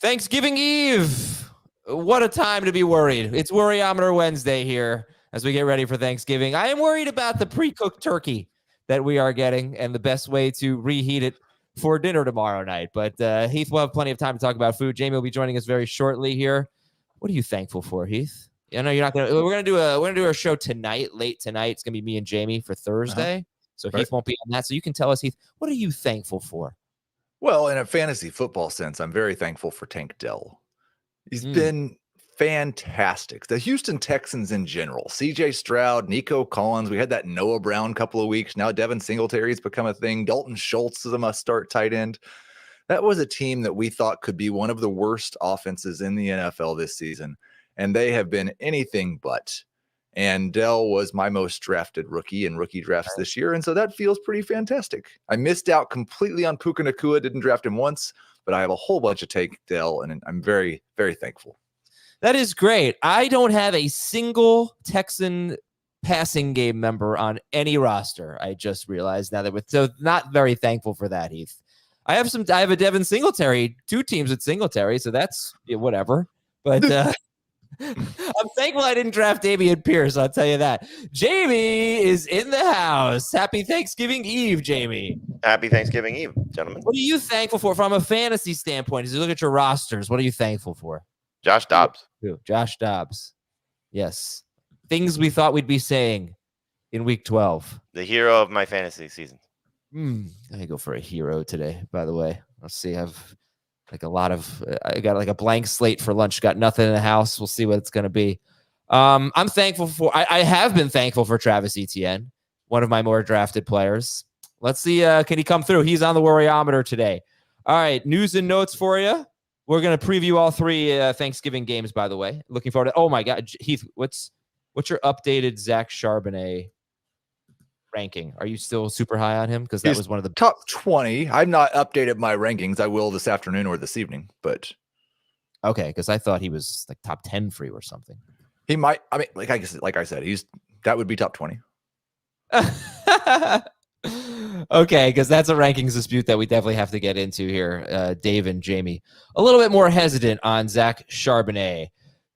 Thanksgiving Eve. What a time to be worried. It's Worryometer Wednesday here as we get ready for Thanksgiving. I am worried about the pre-cooked turkey that we are getting and the best way to reheat it for dinner tomorrow night. But Heath will have plenty of time to talk about food. Jamie will be joining us very shortly here. What are you thankful for, Heath? I know you're not gonna. We're gonna do our show tonight, late tonight. It's gonna be me and Jamie for Thursday, so Right. Heath won't be on that. So you can tell us, Heath, what are you thankful for? Well, in a fantasy football sense, I'm very thankful for Tank Dell. He's been fantastic. The Houston Texans in general, CJ Stroud, Nico Collins. We had that Noah Brown couple of weeks. Now Devin Singletary's become a thing. Dalton Schultz is a must-start tight end. That was a team that we thought could be one of the worst offenses in the NFL this season, and they have been anything but. And Dell was my most drafted rookie in rookie drafts this year, and so that feels pretty fantastic. I missed out completely on Puka Nacua, didn't draft him once, but I have a whole bunch of Tank Dell, and I'm very, very thankful. That is great. I don't have a single Texan passing game member on any roster. I just realized now so not very thankful for that, Heath. I have a Devin Singletary, 2 teams with Singletary, so that's whatever. But I'm thankful I didn't draft Dameon Pierce, I'll tell you that. Jamie is in the house. Happy Thanksgiving Eve, Jamie. Happy Thanksgiving Eve, gentlemen. What are you thankful for from a fantasy standpoint? As you look at your rosters, what are you thankful for? Josh Dobbs. Josh Dobbs. Yes. Things we thought we'd be saying in week 12. The hero of my fantasy season. I go for a hero today, by the way. Let's see. I've like a lot of, I got like a blank slate for lunch. Got nothing in the house. We'll see what it's going to be. I'm thankful for, I have been thankful for Travis Etienne, one of my more drafted players. Let's see. Can he come through? He's on the Worryometer today. All right. News and notes for you. We're going to preview all 3 Thanksgiving games, by the way. Looking forward to, oh my God, Heath, what's your updated Zach Charbonnet ranking? Are you still super high on him? Because that was one of the top 20. I've not updated my rankings. I will this afternoon or this evening, but okay, because I thought he was like top 10 for you or something. He might. I mean, like I said, that would be top 20. Okay, because that's a rankings dispute that we definitely have to get into here. Dave and Jamie, a little bit more hesitant on Zach Charbonnet.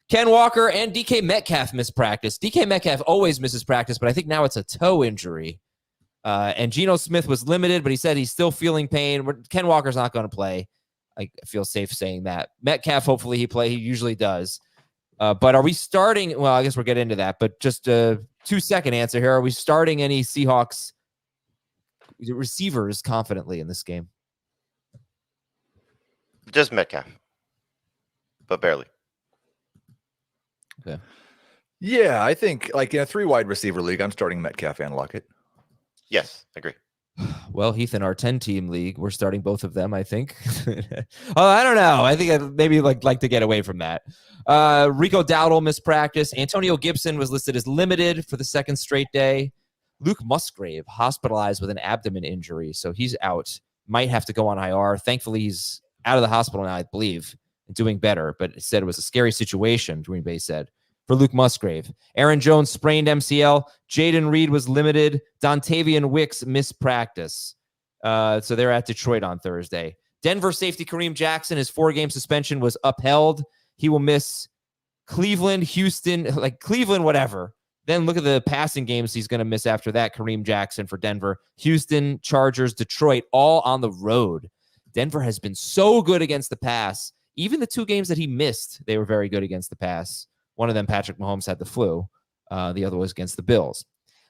Ken Walker and DK Metcalf miss practice. DK Metcalf always misses practice, but I think now it's a toe injury. And Geno Smith was limited, but he said he's still feeling pain. Ken Walker's not going to play. I feel safe saying that. Metcalf, hopefully he usually does. But are we starting? Well, I guess we'll get into that. But just a 2-second answer here. Are we starting any Seahawks receivers confidently in this game? Just Metcalf, but barely. Okay. Yeah, I think like in a 3 wide receiver league, I'm starting Metcalf and Lockett. Yes, agree. Well, Heath, in our 10-team league, we're starting both of them, I think. I don't know. I think I'd maybe like to get away from that. Rico Dowdle missed practice. Antonio Gibson was listed as limited for the 2nd straight day. Luke Musgrave hospitalized with an abdomen injury, so he's out. Might have to go on IR. Thankfully, he's out of the hospital now, I believe, and doing better, but it said it was a scary situation, Green Bay said, for Luke Musgrave. Aaron Jones sprained MCL. Jaden Reed was limited. Dontavian Wicks missed practice. So they're at Detroit on Thursday. Denver safety Kareem Jackson, his 4-game suspension was upheld. He will miss Cleveland, Houston, like Cleveland, whatever. Then look at the passing games he's going to miss after that. Kareem Jackson for Denver, Houston, Chargers, Detroit, all on the road. Denver has been so good against the pass. Even the 2 games that he missed, they were very good against the pass. One of them, Patrick Mahomes, had the flu. The other was against the Bills.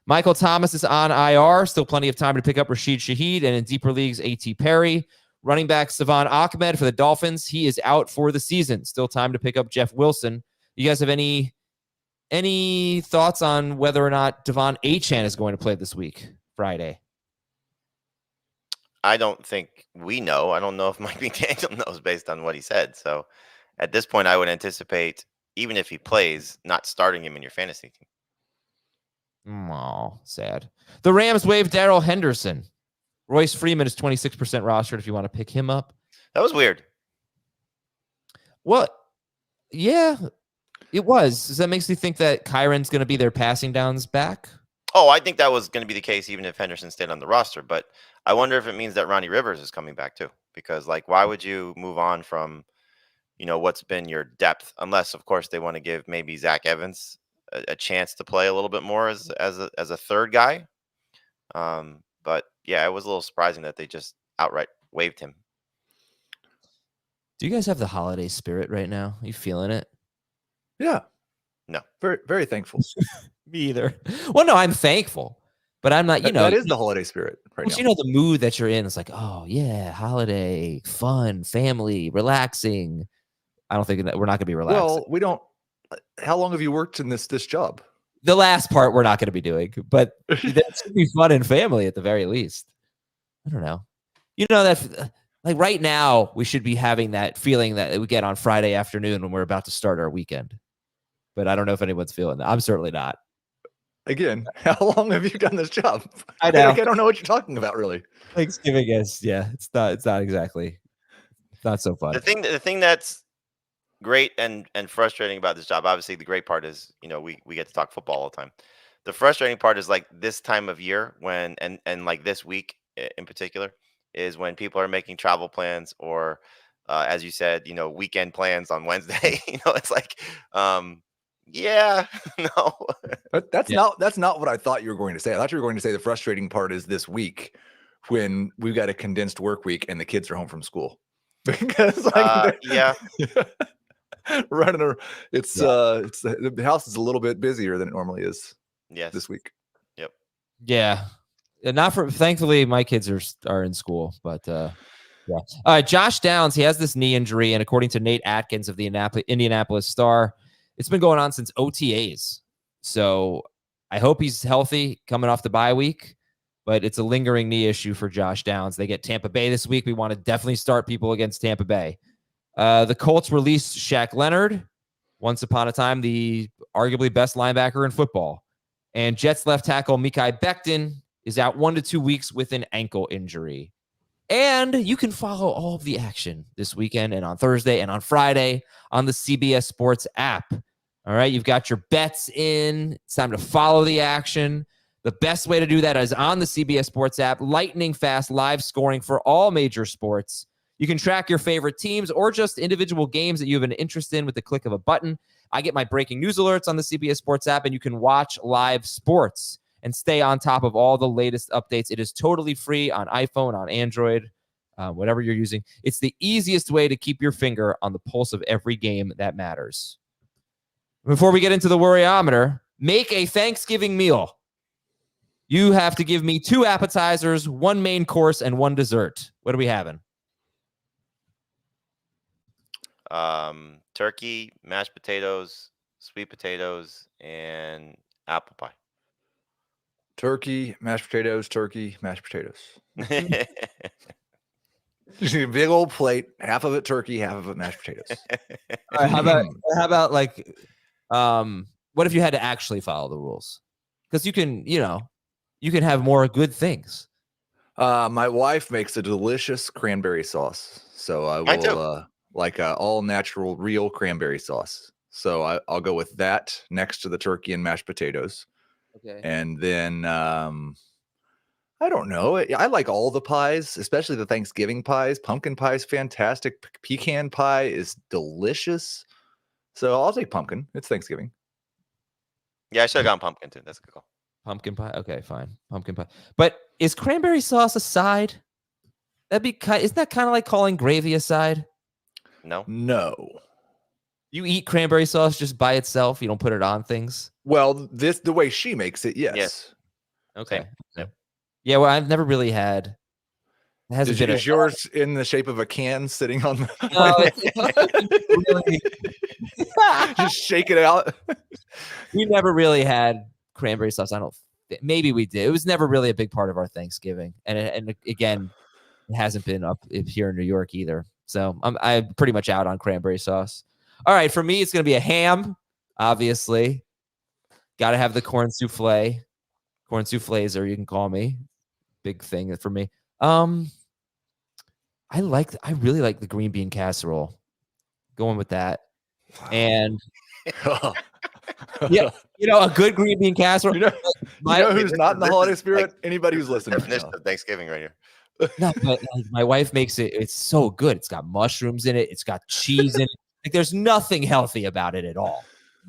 Michael Thomas is on IR. Still plenty of time to pick up Rashid Shaheed. And in deeper leagues, A.T. Perry. Running back Savon Ahmed for the Dolphins. He is out for the season. Still time to pick up Jeff Wilson. You guys have any thoughts on whether or not Devon Achane is going to play this week, Friday? I don't think we know. I don't know if Mike McDaniel knows based on what he said. So at this point, I would anticipate, even if he plays, not starting him in your fantasy team. Oh, sad. The Rams waived Darrell Henderson. Royce Freeman is 26% rostered if you want to pick him up. That was weird. What? Yeah, it was. Does that makes you think that Kyron's going to be their passing downs back? Oh, I think that was going to be the case even if Henderson stayed on the roster. But I wonder if it means that Ronnie Rivers is coming back too. Because, like, why would you move on from, what's been your depth, unless of course they want to give maybe Zach Evans a chance to play a little bit more as a third guy. But yeah, it was a little surprising that they just outright waived him. Do you guys have the holiday spirit right now? You feeling it? Yeah. No. Very, very thankful. Me either. Well, no, I'm thankful, but I'm not, That is the holiday spirit right now. You know, the mood that you're in, it's like, oh yeah, holiday, fun, family, relaxing. I don't think that we're not going to be relaxing. Well, we don't. How long have you worked in this job? The last part we're not going to be doing, but that should be fun and family at the very least. I don't know. You know, that like right now we should be having that feeling that we get on Friday afternoon when we're about to start our weekend. But I don't know if anyone's feeling that. I'm certainly not. Again, how long have you done this job? I know. I don't know what you're talking about, really. Thanksgiving is, yeah, it's not exactly, it's not so fun. The thing that's great and frustrating about this job, obviously the great part is, we get to talk football all the time. The frustrating part is like this time of year when, and like this week in particular, is when people are making travel plans or, as you said, weekend plans on Wednesday. It's like, yeah, no. But that's not what I thought you were going to say. I thought you were going to say the frustrating part is this week when we've got a condensed work week and the kids are home from school. Because yeah. Running around, the house is a little bit busier than it normally is. Yes. This week. Yep. Yeah. Thankfully my kids are in school, but yeah. Josh Downs, he has this knee injury, and according to Nate Atkins of the Indianapolis Star, it's been going on since OTAs. So I hope he's healthy coming off the bye week, but it's a lingering knee issue for Josh Downs. They get Tampa Bay this week. We want to definitely start people against Tampa Bay. The Colts released Shaq Leonard, once upon a time the arguably best linebacker in football. And Jets left tackle Mekhi Becton is out 1 to 2 weeks with an ankle injury. And you can follow all of the action this weekend and on Thursday and on Friday on the CBS Sports app. All right, you've got your bets in. It's time to follow the action. The best way to do that is on the CBS Sports app. Lightning fast live scoring for all major sports. You can track your favorite teams or just individual games that you have an interest in with the click of a button. I get my breaking news alerts on the CBS Sports app, and you can watch live sports and stay on top of all the latest updates. It is totally free on iPhone, on Android, whatever you're using. It's the easiest way to keep your finger on the pulse of every game that matters. Before we get into the worryometer, make a Thanksgiving meal. You have to give me 2 appetizers, 1 main course, and 1 dessert. What are we having? Turkey, mashed potatoes, sweet potatoes, and apple pie. Turkey, mashed potatoes. Just a big old plate, half of it turkey, half of it mashed potatoes. All right, how about like, what if you had to actually follow the rules? Because you can have more good things. My wife makes a delicious cranberry sauce, so I will all natural, real cranberry sauce. So I'll go with that next to the turkey and mashed potatoes. Okay. And then I don't know. I like all the pies, especially the Thanksgiving pies. Pumpkin pie is fantastic. Pecan pie is delicious. So I'll take pumpkin. It's Thanksgiving. Yeah, I should have gone pumpkin too. That's a good call. Pumpkin pie. Okay, fine. Pumpkin pie. But is cranberry sauce a side? Isn't that kind of like calling gravy a side? No. You eat cranberry sauce just by itself. You don't put it on things. Well, the way she makes it, yes. Okay. Yeah. Well, I've never really had. Is yours in the shape of a can sitting on the? Just shake it out. We never really had cranberry sauce. Maybe we did. It was never really a big part of our Thanksgiving, and again, it hasn't been up here in New York either. So I'm pretty much out on cranberry sauce. All right, for me, it's going to be a ham, obviously. Got to have the corn souffle. Corn soufflazer, you can call me. Big thing for me. I really like the green bean casserole. Going with that. And yeah, a good green bean casserole. You know who's not in the holiday spirit? Anybody who's listening. Definition of Thanksgiving right here. No, but my wife makes it. It's so good. It's got mushrooms in it. It's got cheese in it. Like there's nothing healthy about it at all.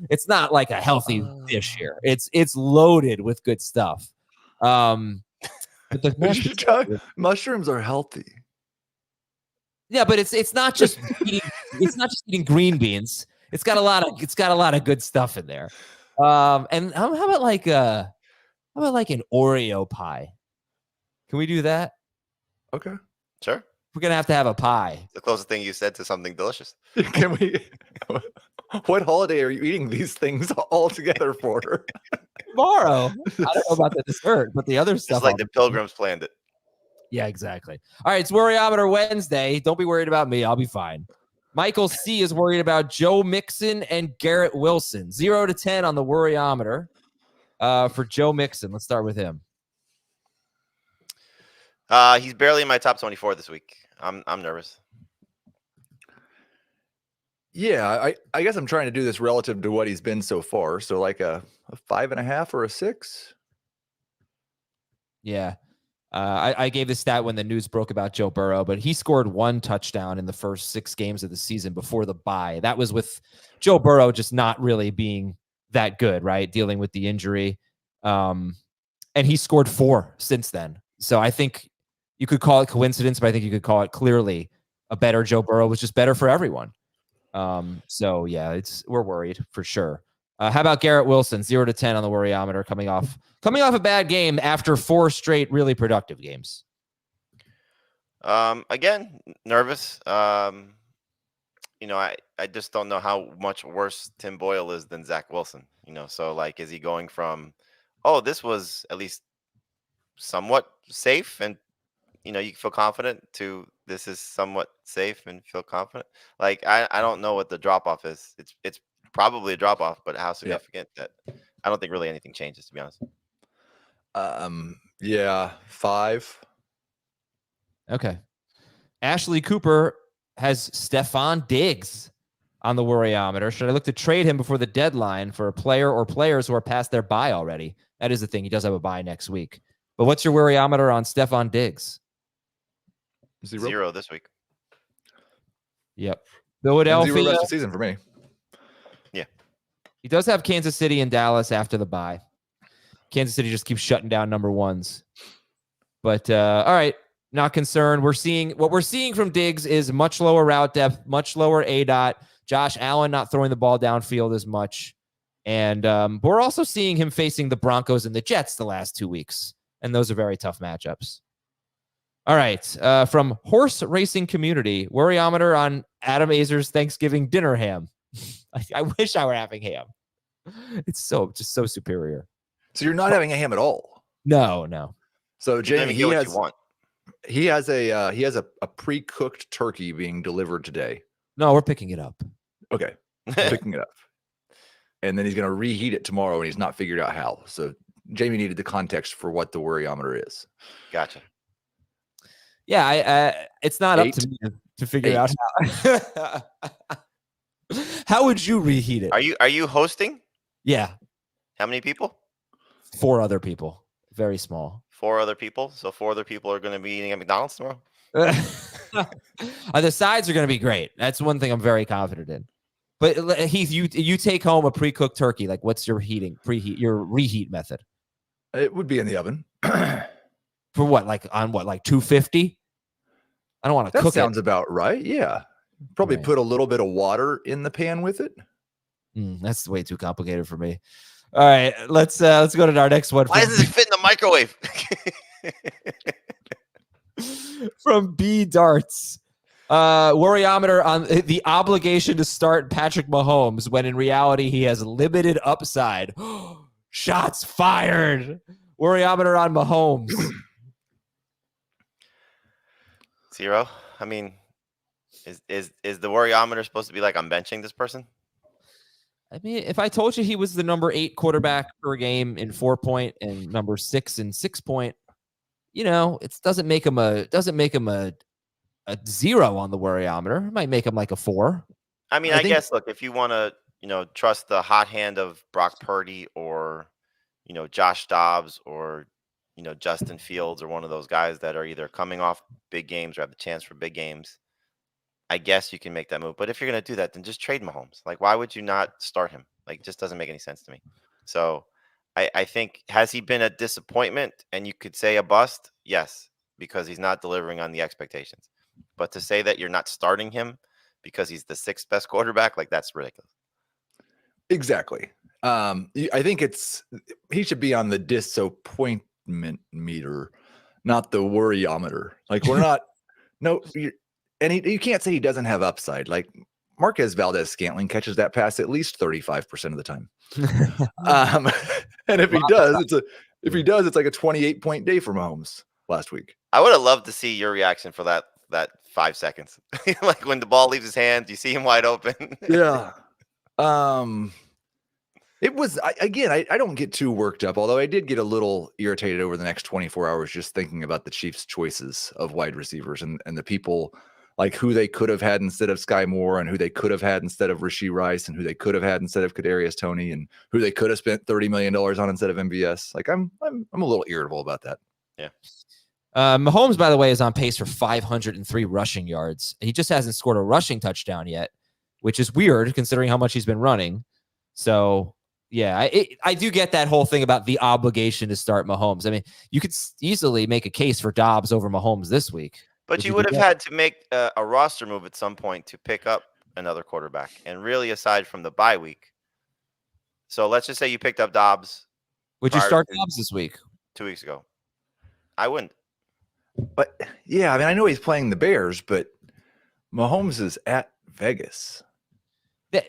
It's not like a healthy dish here. It's loaded with good stuff. But the mashed mushrooms are healthy. Yeah, but it's not just eating green beans. It's got a lot of good stuff in there. And how about like an Oreo pie? Can we do that? Okay. Sure. We're gonna have to have a pie. The closest thing you said to something delicious. Can we? What holiday are you eating these things all together for? Tomorrow. I don't know about the dessert, but the other stuff. It's like the Pilgrims planned it. Yeah, exactly. All right, it's Worryometer Wednesday. Don't be worried about me. I'll be fine. Michael C. is worried about Joe Mixon and Garrett Wilson. 0 to 10 on the Worryometer for Joe Mixon. Let's start with him. He's barely in my top 24 this week. I'm nervous. Yeah, I guess I'm trying to do this relative to what he's been so far. So like a 5.5 or a 6. Yeah. I gave the stat when the news broke about Joe Burrow, but he scored 1 touchdown in the first 6 games of the season before the bye. That was with Joe Burrow just not really being that good, right? Dealing with the injury. And he scored 4 since then. So I think you could call it coincidence, but I think you could call it clearly a better Joe Burrow was just better for everyone. So yeah, we're worried for sure. How about Garrett Wilson? 0 to 10 on the Worryometer, coming off a bad game after 4 straight really productive games. Again, nervous. I just don't know how much worse Tim Boyle is than Zach Wilson. So like, is he going from, oh, this was at least somewhat safe and you can feel confident, to this is somewhat safe and feel confident? Like I don't know what the drop off is. It's probably a drop off, but how significant that I don't think really anything changes, to be honest. Yeah, 5. Okay. Ashley Cooper has Stephon Diggs on the Worryometer. Should I look to trade him before the deadline for a player or players who are past their bye already? That is the thing. He does have a bye next week. But what's your Worryometer on Stephon Diggs? 0 this week. Yep. Philadelphia. 0 rest of the season for me. Yeah. He does have Kansas City and Dallas after the bye. Kansas City just keeps shutting down number ones. But all right, not concerned. What we're seeing from Diggs is much lower route depth, much lower ADOT. Josh Allen not throwing the ball downfield as much. And but we're also seeing him facing the Broncos and the Jets the last 2 weeks. And those are very tough matchups. All right. From Horse Racing Community, Worryometer on Adam Azer's Thanksgiving dinner ham. I wish I were having ham. It's just so superior. So you're not having a ham at all? No. So Jamie, he has a pre-cooked turkey being delivered today. No, we're picking it up. Okay, picking it up, and then he's going to reheat it tomorrow, and he's not figured out how. So Jamie needed the context for what the Worryometer is. Gotcha. Yeah, it's not 8, up to me to figure out how. How would you reheat it? Are you hosting? Yeah. How many people? 4 other people. Very small. 4 other people. So 4 other people are going to be eating at McDonald's tomorrow. The sides are going to be great. That's one thing I'm very confident in. But Heath, you take home a pre-cooked turkey. Like, what's your your reheat method? It would be in the oven. For what? Like on what? Like 250? I don't want to cook it. That sounds about right. Yeah. Probably put a little bit of water in the pan with it. That's way too complicated for me. All right, let's go to our next one. Why does it fit in the microwave? From B Darts. Worryometer on the obligation to start Patrick Mahomes when in reality he has limited upside. Shots fired. Worryometer on Mahomes. 0. I mean, is the Worryometer supposed to be like I'm benching this person? I mean, if I told you he was the number 8 quarterback per game in 4-point and number 6 in 6-point, it doesn't make him a 0 on the Worryometer. It might make him like a 4. I mean, I guess, look, if you want to, trust the hot hand of Brock Purdy or, Josh Dobbs or, Justin Fields or one of those guys that are either coming off big games or have the chance for big games, I guess you can make that move. But if you're going to do that, then just trade Mahomes. Like, why would you not start him? Like, it just doesn't make any sense to me. So I think, has he been a disappointment and you could say a bust? Yes, because he's not delivering on the expectations. But to say that you're not starting him because he's the 6th best quarterback, like, that's ridiculous. Exactly. I think he should be on the disappointment meter, not the worryometer. Like, we're not, and you can't say he doesn't have upside. Like, Marquez Valdez-Scantling catches that pass at least 35% of the time. And if he does, it's like a 28-point day for Mahomes last week. I would have loved to see your reaction for that 5 seconds. Like, when the ball leaves his hands, you see him wide open. Yeah. It was, I don't get too worked up, although I did get a little irritated over the next 24 hours just thinking about the Chiefs' choices of wide receivers and the people, like, who they could have had instead of Sky Moore, and who they could have had instead of Rashee Rice, and who they could have had instead of Kadarius Toney, and who they could have spent $30 million on instead of MVS. Like, I'm a little irritable about that. Yeah. Mahomes, by the way, is on pace for 503 rushing yards. He just hasn't scored a rushing touchdown yet, which is weird considering how much he's been running. So, yeah, I do get that whole thing about the obligation to start Mahomes. I mean, you could easily make a case for Dobbs over Mahomes this week. But you would have had to make a roster move at some point to pick up another quarterback. And really, aside from the bye week. So let's just say you picked up Dobbs. Would you start Dobbs this week? 2 weeks ago. I wouldn't. But, yeah, I mean, I know he's playing the Bears, but Mahomes is at Vegas.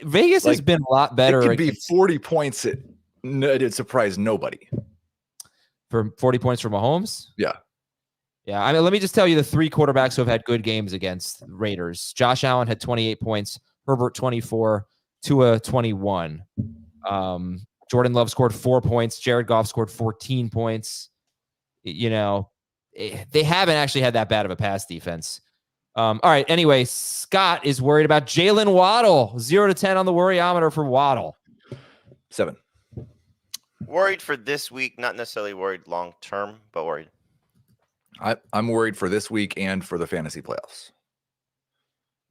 Vegas has been a lot better. It could be 40 points. It'd surprise nobody. For 40 points for Mahomes? Yeah. Yeah, I mean, let me just tell you the 3 quarterbacks who have had good games against the Raiders. Josh Allen had 28 points, Herbert 24, Tua 21. Jordan Love scored 4 points, Jared Goff scored 14 points. You know, they haven't actually had that bad of a pass defense. All right, anyway, Scott is worried about Jalen Waddle. 0 to 10 on the worryometer for Waddle. 7. Worried for this week, not necessarily worried long term, but worried. I'm worried for this week and for the fantasy playoffs.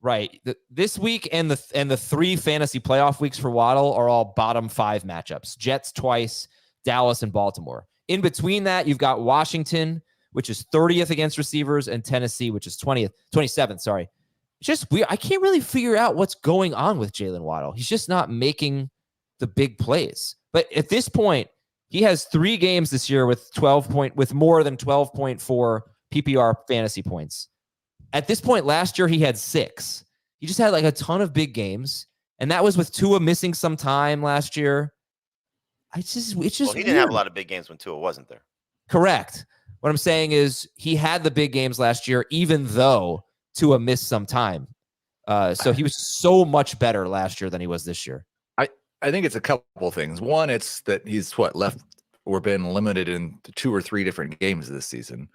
Right. This week and the 3 fantasy playoff weeks for Waddle are all bottom 5 matchups. Jets twice, Dallas and Baltimore. In between that, you've got Washington, which is 30th against receivers, and Tennessee, which is 27th. Sorry. It's just weird. I can't really figure out what's going on with Jalen Waddle. He's just not making the big plays. But at this point, he has 3 games this year with more than 12.4 PPR fantasy points. At this point last year, he had 6. He just had like a ton of big games, and that was with Tua missing some time last year. It's just he didn't weird. have a lot of big games when Tua wasn't there. Correct. What I'm saying is he had the big games last year, even though Tua missed some time. So he was so much better last year than he was this year. I think it's a couple things. One, it's that he's left or been limited in 2 or 3 different games this season.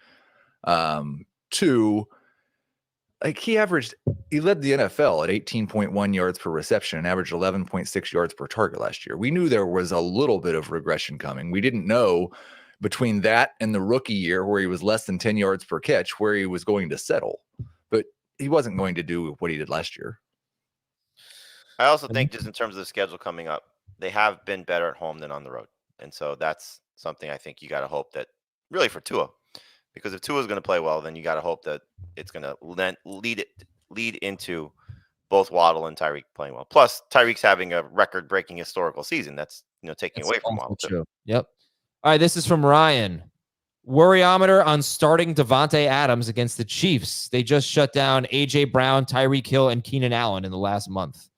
2, like he led the NFL at 18.1 yards per reception and averaged 11.6 yards per target last year. We knew there was a little bit of regression coming. We didn't know between that and the rookie year where he was less than 10 yards per catch where he was going to settle, but he wasn't going to do what he did last year. I also think just in terms of the schedule coming up, they have been better at home than on the road. And so that's something I think you got to hope that really for Tua, because if Tua is going to play well, then you got to hope that it's going to lead into both Waddle and Tyreek playing well. Plus Tyreek's having a record breaking historical season. That's taking away from Waddle too. Yep. All right. This is from Ryan. Worryometer on starting Devontae Adams against the Chiefs. They just shut down AJ Brown, Tyreek Hill, and Keenan Allen in the last month.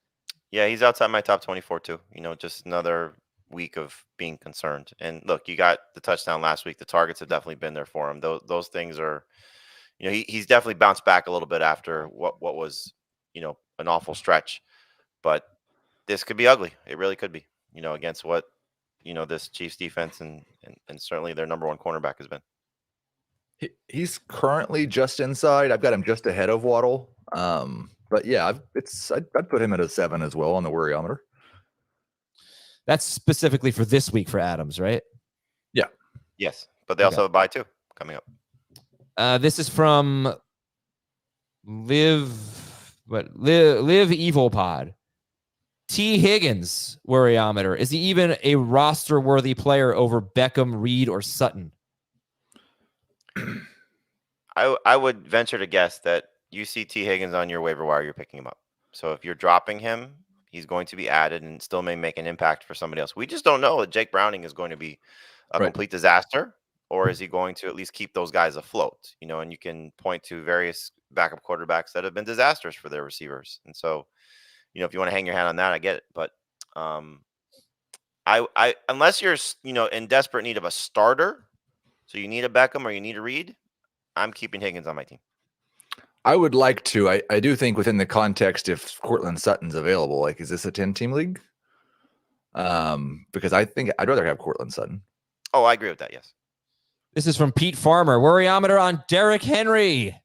Yeah, he's outside my top 24 too. Just another week of being concerned. And look, you got the touchdown last week. The targets have definitely been there for him. Those things are, he's definitely bounced back a little bit after what was, an awful stretch. But this could be ugly. It really could be, against what, this Chiefs defense and certainly their number 1 cornerback has been. He's currently just inside. I've got him just ahead of Waddle. But yeah, I'd put him at a 7 as well on the worryometer. That's specifically for this week for Adams, right? Yeah. Yes, but they also have a bye too coming up. This is from Liv But live evil pod. T. Higgins, worryometer. Is he even a roster-worthy player over Beckham, Reed, or Sutton? I would venture to guess that you see T. Higgins on your waiver wire, you're picking him up. So if you're dropping him, he's going to be added and still may make an impact for somebody else. We just don't know that Jake Browning is going to be a complete disaster, or is he going to at least keep those guys afloat? And you can point to various backup quarterbacks that have been disasters for their receivers. And so, if you want to hang your hat on that, I get it. But I unless you're in desperate need of a starter, so you need a Beckham or you need a Reed, I'm keeping Higgins on my team. I would like to. I do think within the context, if Cortland Sutton's available, like, is this a 10-team league? Because I think I'd rather have Cortland Sutton. Oh, I agree with that. Yes. This is from Pete Farmer. Worryometer on Derrick Henry.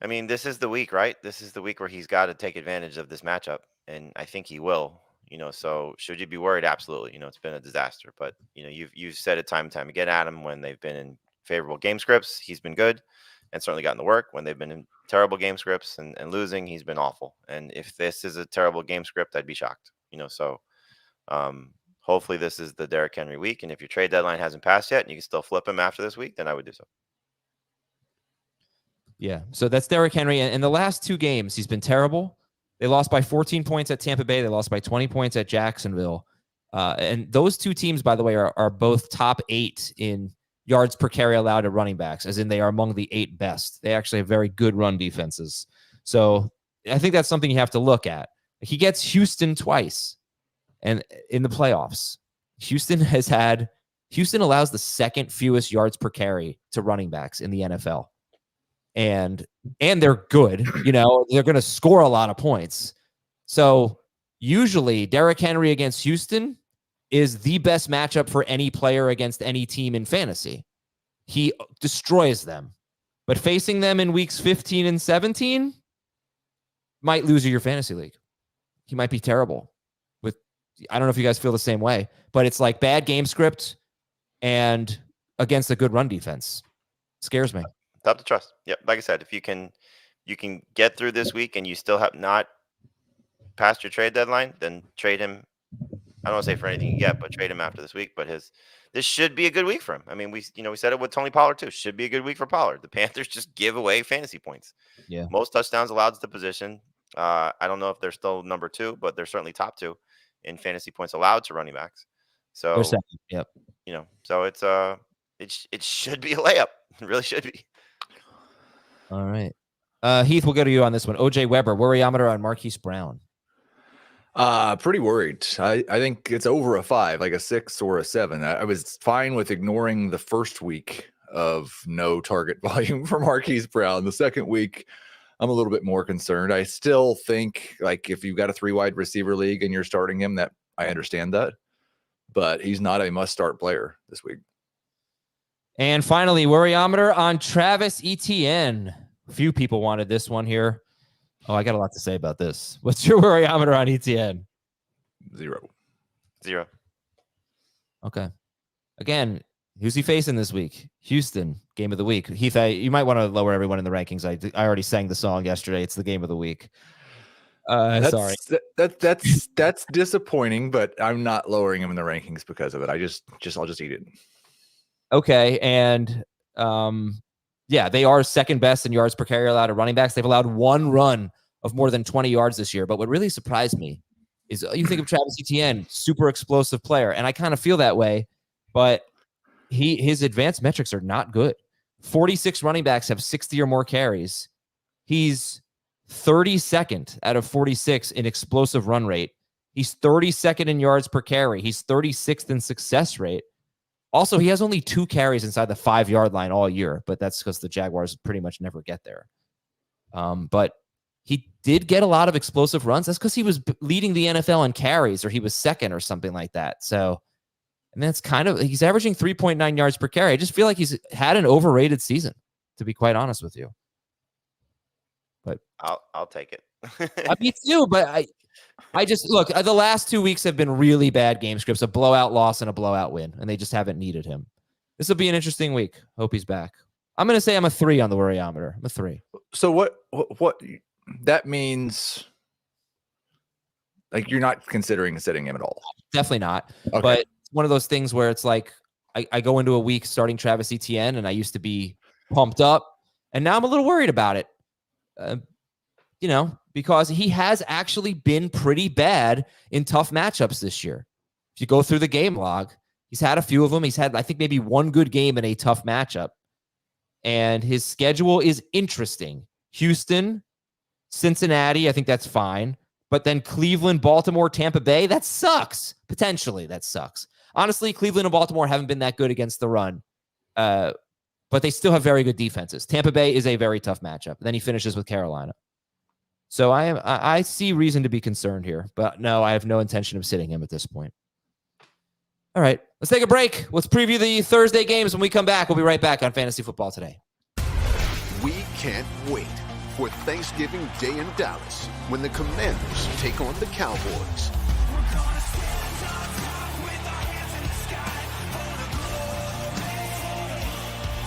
I mean, this is the week, right? This is the week where he's got to take advantage of this matchup, and I think he will. So should you be worried? Absolutely. It's been a disaster, but you've said it time and time again, Adam. When they've been in favorable game scripts, he's been good, and certainly gotten the work. When they've been in terrible game scripts and losing, he's been awful. And if this is a terrible game script, I'd be shocked. So hopefully this is the Derrick Henry week, and if your trade deadline hasn't passed yet, and you can still flip him after this week, then I would do so. Yeah, so that's Derrick Henry. In the last 2 games, he's been terrible. They lost by 14 points at Tampa Bay. They lost by 20 points at Jacksonville. And those 2 teams, by the way, are both top 8 in yards per carry allowed to running backs, as in they are among the 8 best. They actually have very good run defenses. So I think that's something you have to look at. He gets Houston twice and in the playoffs. Houston allows the second fewest yards per carry to running backs in the NFL. And they're good, they're going to score a lot of points. So usually Derrick Henry against Houston is the best matchup for any player against any team in fantasy. He destroys them, but facing them in weeks 15 and 17 might lose you your fantasy league. He might be terrible. I don't know if you guys feel the same way, but it's like bad game script and against a good run defense. Scares me. Tough to trust. Yep. Like I said, if you can get through this week and you still have not passed your trade deadline, then trade him. I don't want to say for anything you get, but trade him after this week. But this should be a good week for him. I mean, we said it with Tony Pollard too. Should be a good week for Pollard. The Panthers just give away fantasy points. Yeah. Most touchdowns allowed to the position. I don't know if they're still number 2, but they're certainly top 2 in fantasy points allowed to running backs. So they're second. Yep. So it should be a layup. It really should be. All right. Heath, we'll go to you on this one. OJ Weber, worryometer on Marquise Brown. Pretty worried. I think it's over a 5, like a 6 or a 7. I was fine with ignoring the first week of no target volume for Marquise Brown. The second week, I'm a little bit more concerned. I still think, like, if you've got a 3 wide receiver league and you're starting him, that I understand that, but he's not a must-start player this week. And finally, worryometer on Travis Etienne. A few people wanted this one here. Oh, I got a lot to say about this. What's your worryometer on Etienne? 0. Okay. Again, who's he facing this week? Houston, game of the week. Heath, you might want to lower everyone in the rankings. I already sang the song yesterday. It's the game of the week. Sorry. That's disappointing, but I'm not lowering him in the rankings because of it. I'll just eat it. Okay, and they are second best in yards per carry allowed to running backs. They've allowed 1 run of more than 20 yards this year. But what really surprised me is you think of Travis Etienne, super explosive player, and I kind of feel that way, but his advanced metrics are not good. 46 running backs have 60 or more carries. He's 32nd out of 46 in explosive run rate. He's 32nd in yards per carry. He's 36th in success rate. Also, he has only 2 carries inside the 5-yard line all year, but that's because the Jaguars pretty much never get there. But he did get a lot of explosive runs. That's because he was leading the NFL in carries, or he was second or something like that. So, and that's he's averaging 3.9 yards per carry. I just feel like he's had an overrated season, to be quite honest with you. But I'll take it. Me too, but I just look, the last 2 weeks have been really bad game scripts, a blowout loss and a blowout win, and they just haven't needed him. This will be an interesting week. Hope he's back. I'm going to say I'm a 3 on the worryometer. I'm a 3. So what that means? Like, you're not considering sitting him at all? Definitely not. Okay. But it's one of those things where it's like I go into a week starting Travis Etienne, and I used to be pumped up, and now I'm a little worried about it. Because he has actually been pretty bad in tough matchups this year. If you go through the game log, he's had a few of them. He's had, I think, maybe one good game in a tough matchup. And his schedule is interesting. Houston, Cincinnati, I think that's fine. But then Cleveland, Baltimore, Tampa Bay, that sucks. Potentially, that sucks. Honestly, Cleveland and Baltimore haven't been that good against the run. But they still have very good defenses. Tampa Bay is a very tough matchup. Then he finishes with Carolina. So I see reason to be concerned here. But no, I have no intention of sitting him at this point. All right, let's take a break. Let's preview the Thursday games. When we come back, we'll be right back on Fantasy Football Today. We can't wait for Thanksgiving Day in Dallas when the Commanders take on the Cowboys.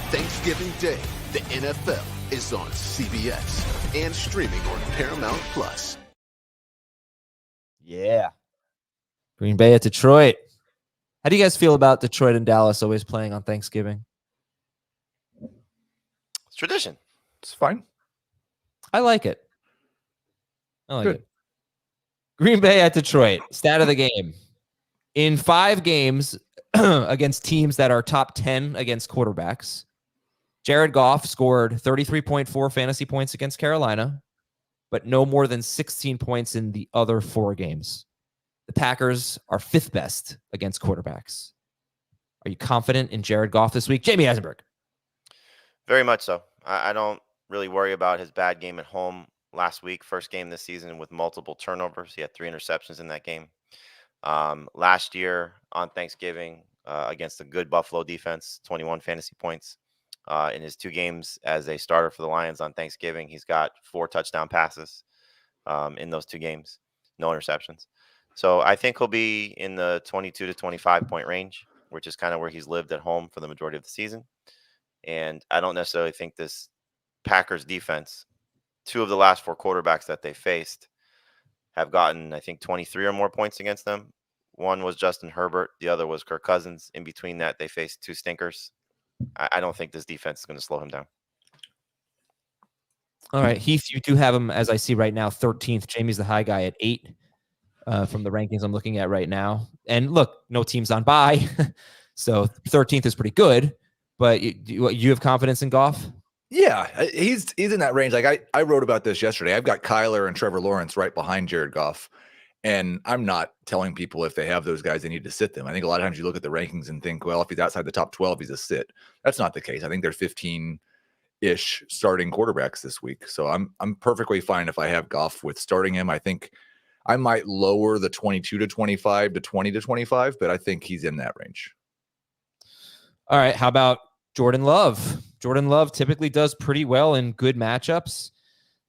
Thanksgiving Day, the NFL is on CBS and streaming on Paramount Plus. Yeah. Green Bay at Detroit. How do you guys feel about Detroit and Dallas always playing on Thanksgiving? It's tradition. It's fine. I like it. It. Green Bay at Detroit. Stat of the game. In 5 games against teams that are top 10 against quarterbacks, Jared Goff scored 33.4 fantasy points against Carolina, but no more than 16 points in the other 4 games. The Packers are 5th best against quarterbacks. Are you confident in Jared Goff this week? Jamie Eisenberg. Very much so. I don't really worry about his bad game at home last week. First game this season with multiple turnovers. He had 3 interceptions in that game. Last year on Thanksgiving against a good Buffalo defense, 21 fantasy points. In his 2 games as a starter for the Lions on Thanksgiving, he's got 4 touchdown passes in those 2 games, no interceptions. So I think he'll be in the 22 to 25 point range, which is kind of where he's lived at home for the majority of the season. And I don't necessarily think this Packers defense, 2 of the last 4 quarterbacks that they faced have gotten, I think, 23 or more points against them. One was Justin Herbert. The other was Kirk Cousins. In between that, they faced 2 stinkers. I don't think this defense is going to slow him down. All right, Heath, you do have him, as I see right now, 13th. Jamie's the high guy at 8 from the rankings I'm looking at right now. And look, no team's on bye, so 13th is pretty good. But you have confidence in Goff? Yeah, he's in that range. Like I wrote about this yesterday. I've got Kyler and Trevor Lawrence right behind Jared Goff. And I'm not telling people if they have those guys, they need to sit them. I think a lot of times you look at the rankings and think, well, if he's outside the top 12, he's a sit. That's not the case. I think there's 15-ish starting quarterbacks this week. So I'm perfectly fine if I have Goff with starting him. I think I might lower the 22 to 25 to 20 to 25, but I think he's in that range. All right, how about Jordan Love? Jordan Love typically does pretty well in good matchups.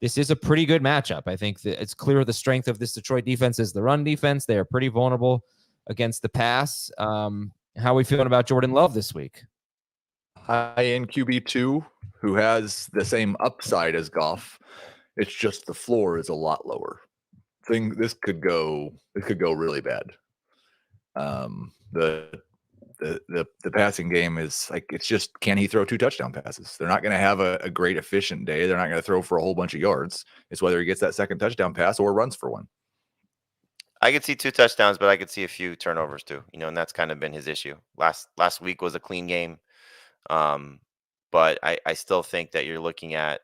This is a pretty good matchup. I think that it's clear the strength of this Detroit defense is the run defense. They are pretty vulnerable against the pass. How are we feeling about Jordan Love this week? High-end QB2 who has the same upside as Goff. It's just the floor is a lot lower. This could go really bad. The passing game is like, it's just, can he throw 2 touchdown passes? They're not going to have a great efficient day. They're not going to throw for a whole bunch of yards. It's whether he gets that second touchdown pass or runs for one. I could see 2 touchdowns, but I could see a few turnovers too. And that's kind of been his issue. Last week was a clean game. But I still think that you're looking at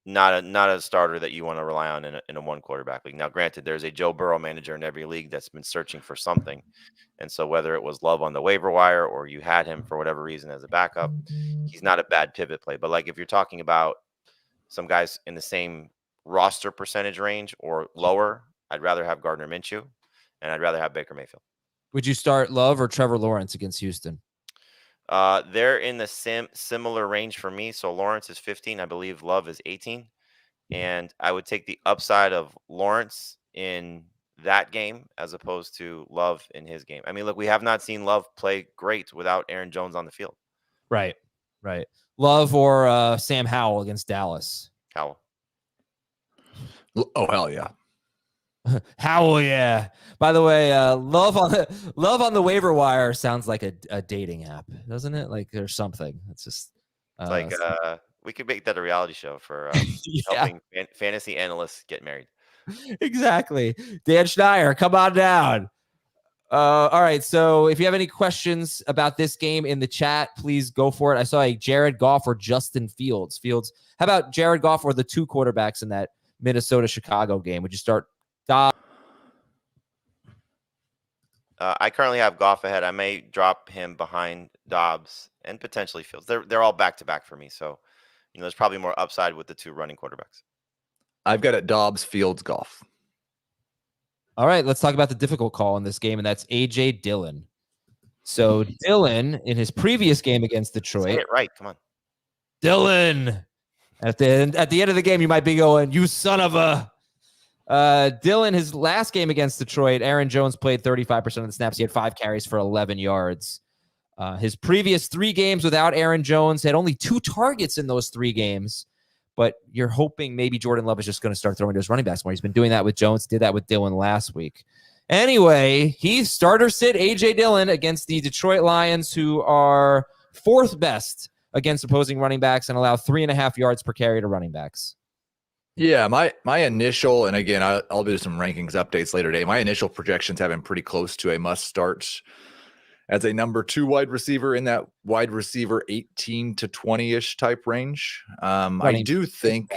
not a starter that you want to rely on in a 1 quarterback league. Now, granted, there's a Joe Burrow manager in every league that's been searching for something. And so whether it was Love on the waiver wire or you had him for whatever reason as a backup, he's not a bad pivot play. But like if you're talking about some guys in the same roster percentage range or lower, I'd rather have Gardner Minshew and I'd rather have Baker Mayfield. Would you start Love or Trevor Lawrence against Houston? They're in the similar range for me. So Lawrence is 15. I believe Love is 18. And I would take the upside of Lawrence in that game as opposed to Love in his game. I mean, look, we have not seen Love play great without Aaron Jones on the field. Right. Right. Love or Sam Howell against Dallas? Howell. Oh, hell yeah. Howell, yeah. By the way, love on the waiver wire sounds like a dating app, doesn't it? Like there's something. It's just It's like we could make that a reality show for yeah, helping fantasy analysts get married. exactly. Dan Schneier, come on down. All right. So if you have any questions about this game in the chat, please go for it. I saw a Jared Goff or Justin Fields. How about Jared Goff or the two quarterbacks in that Minnesota-Chicago game? Would you start Dobbs? I currently have Goff ahead. I may drop him behind Dobbs and potentially Fields. They're all back to back for me. So, there's probably more upside with the two running quarterbacks. I've got it Dobbs, Fields, Goff. All right, let's talk about the difficult call in this game, and that's A.J. Dillon. So Dillon, in his previous game against Detroit. Say it right. Come on. Dillon. At the end of the game, you might be going, you son of a... Dillon, his last game against Detroit, Aaron Jones played 35% of the snaps. He had 5 carries for 11 yards. His previous 3 games without Aaron Jones had only 2 targets in those 3 games. But you're hoping maybe Jordan Love is just going to start throwing to his running backs more. He's been doing that with Jones, did that with Dillon last week. Anyway, he starter sit A.J. Dillon against the Detroit Lions, who are 4th best against opposing running backs and allow 3.5 yards per carry to running backs. Yeah, my initial, and again, I'll do some rankings updates later today. My initial projections have been pretty close to a must start as a number 2 wide receiver in that wide receiver 18 to 20-ish type range. I do think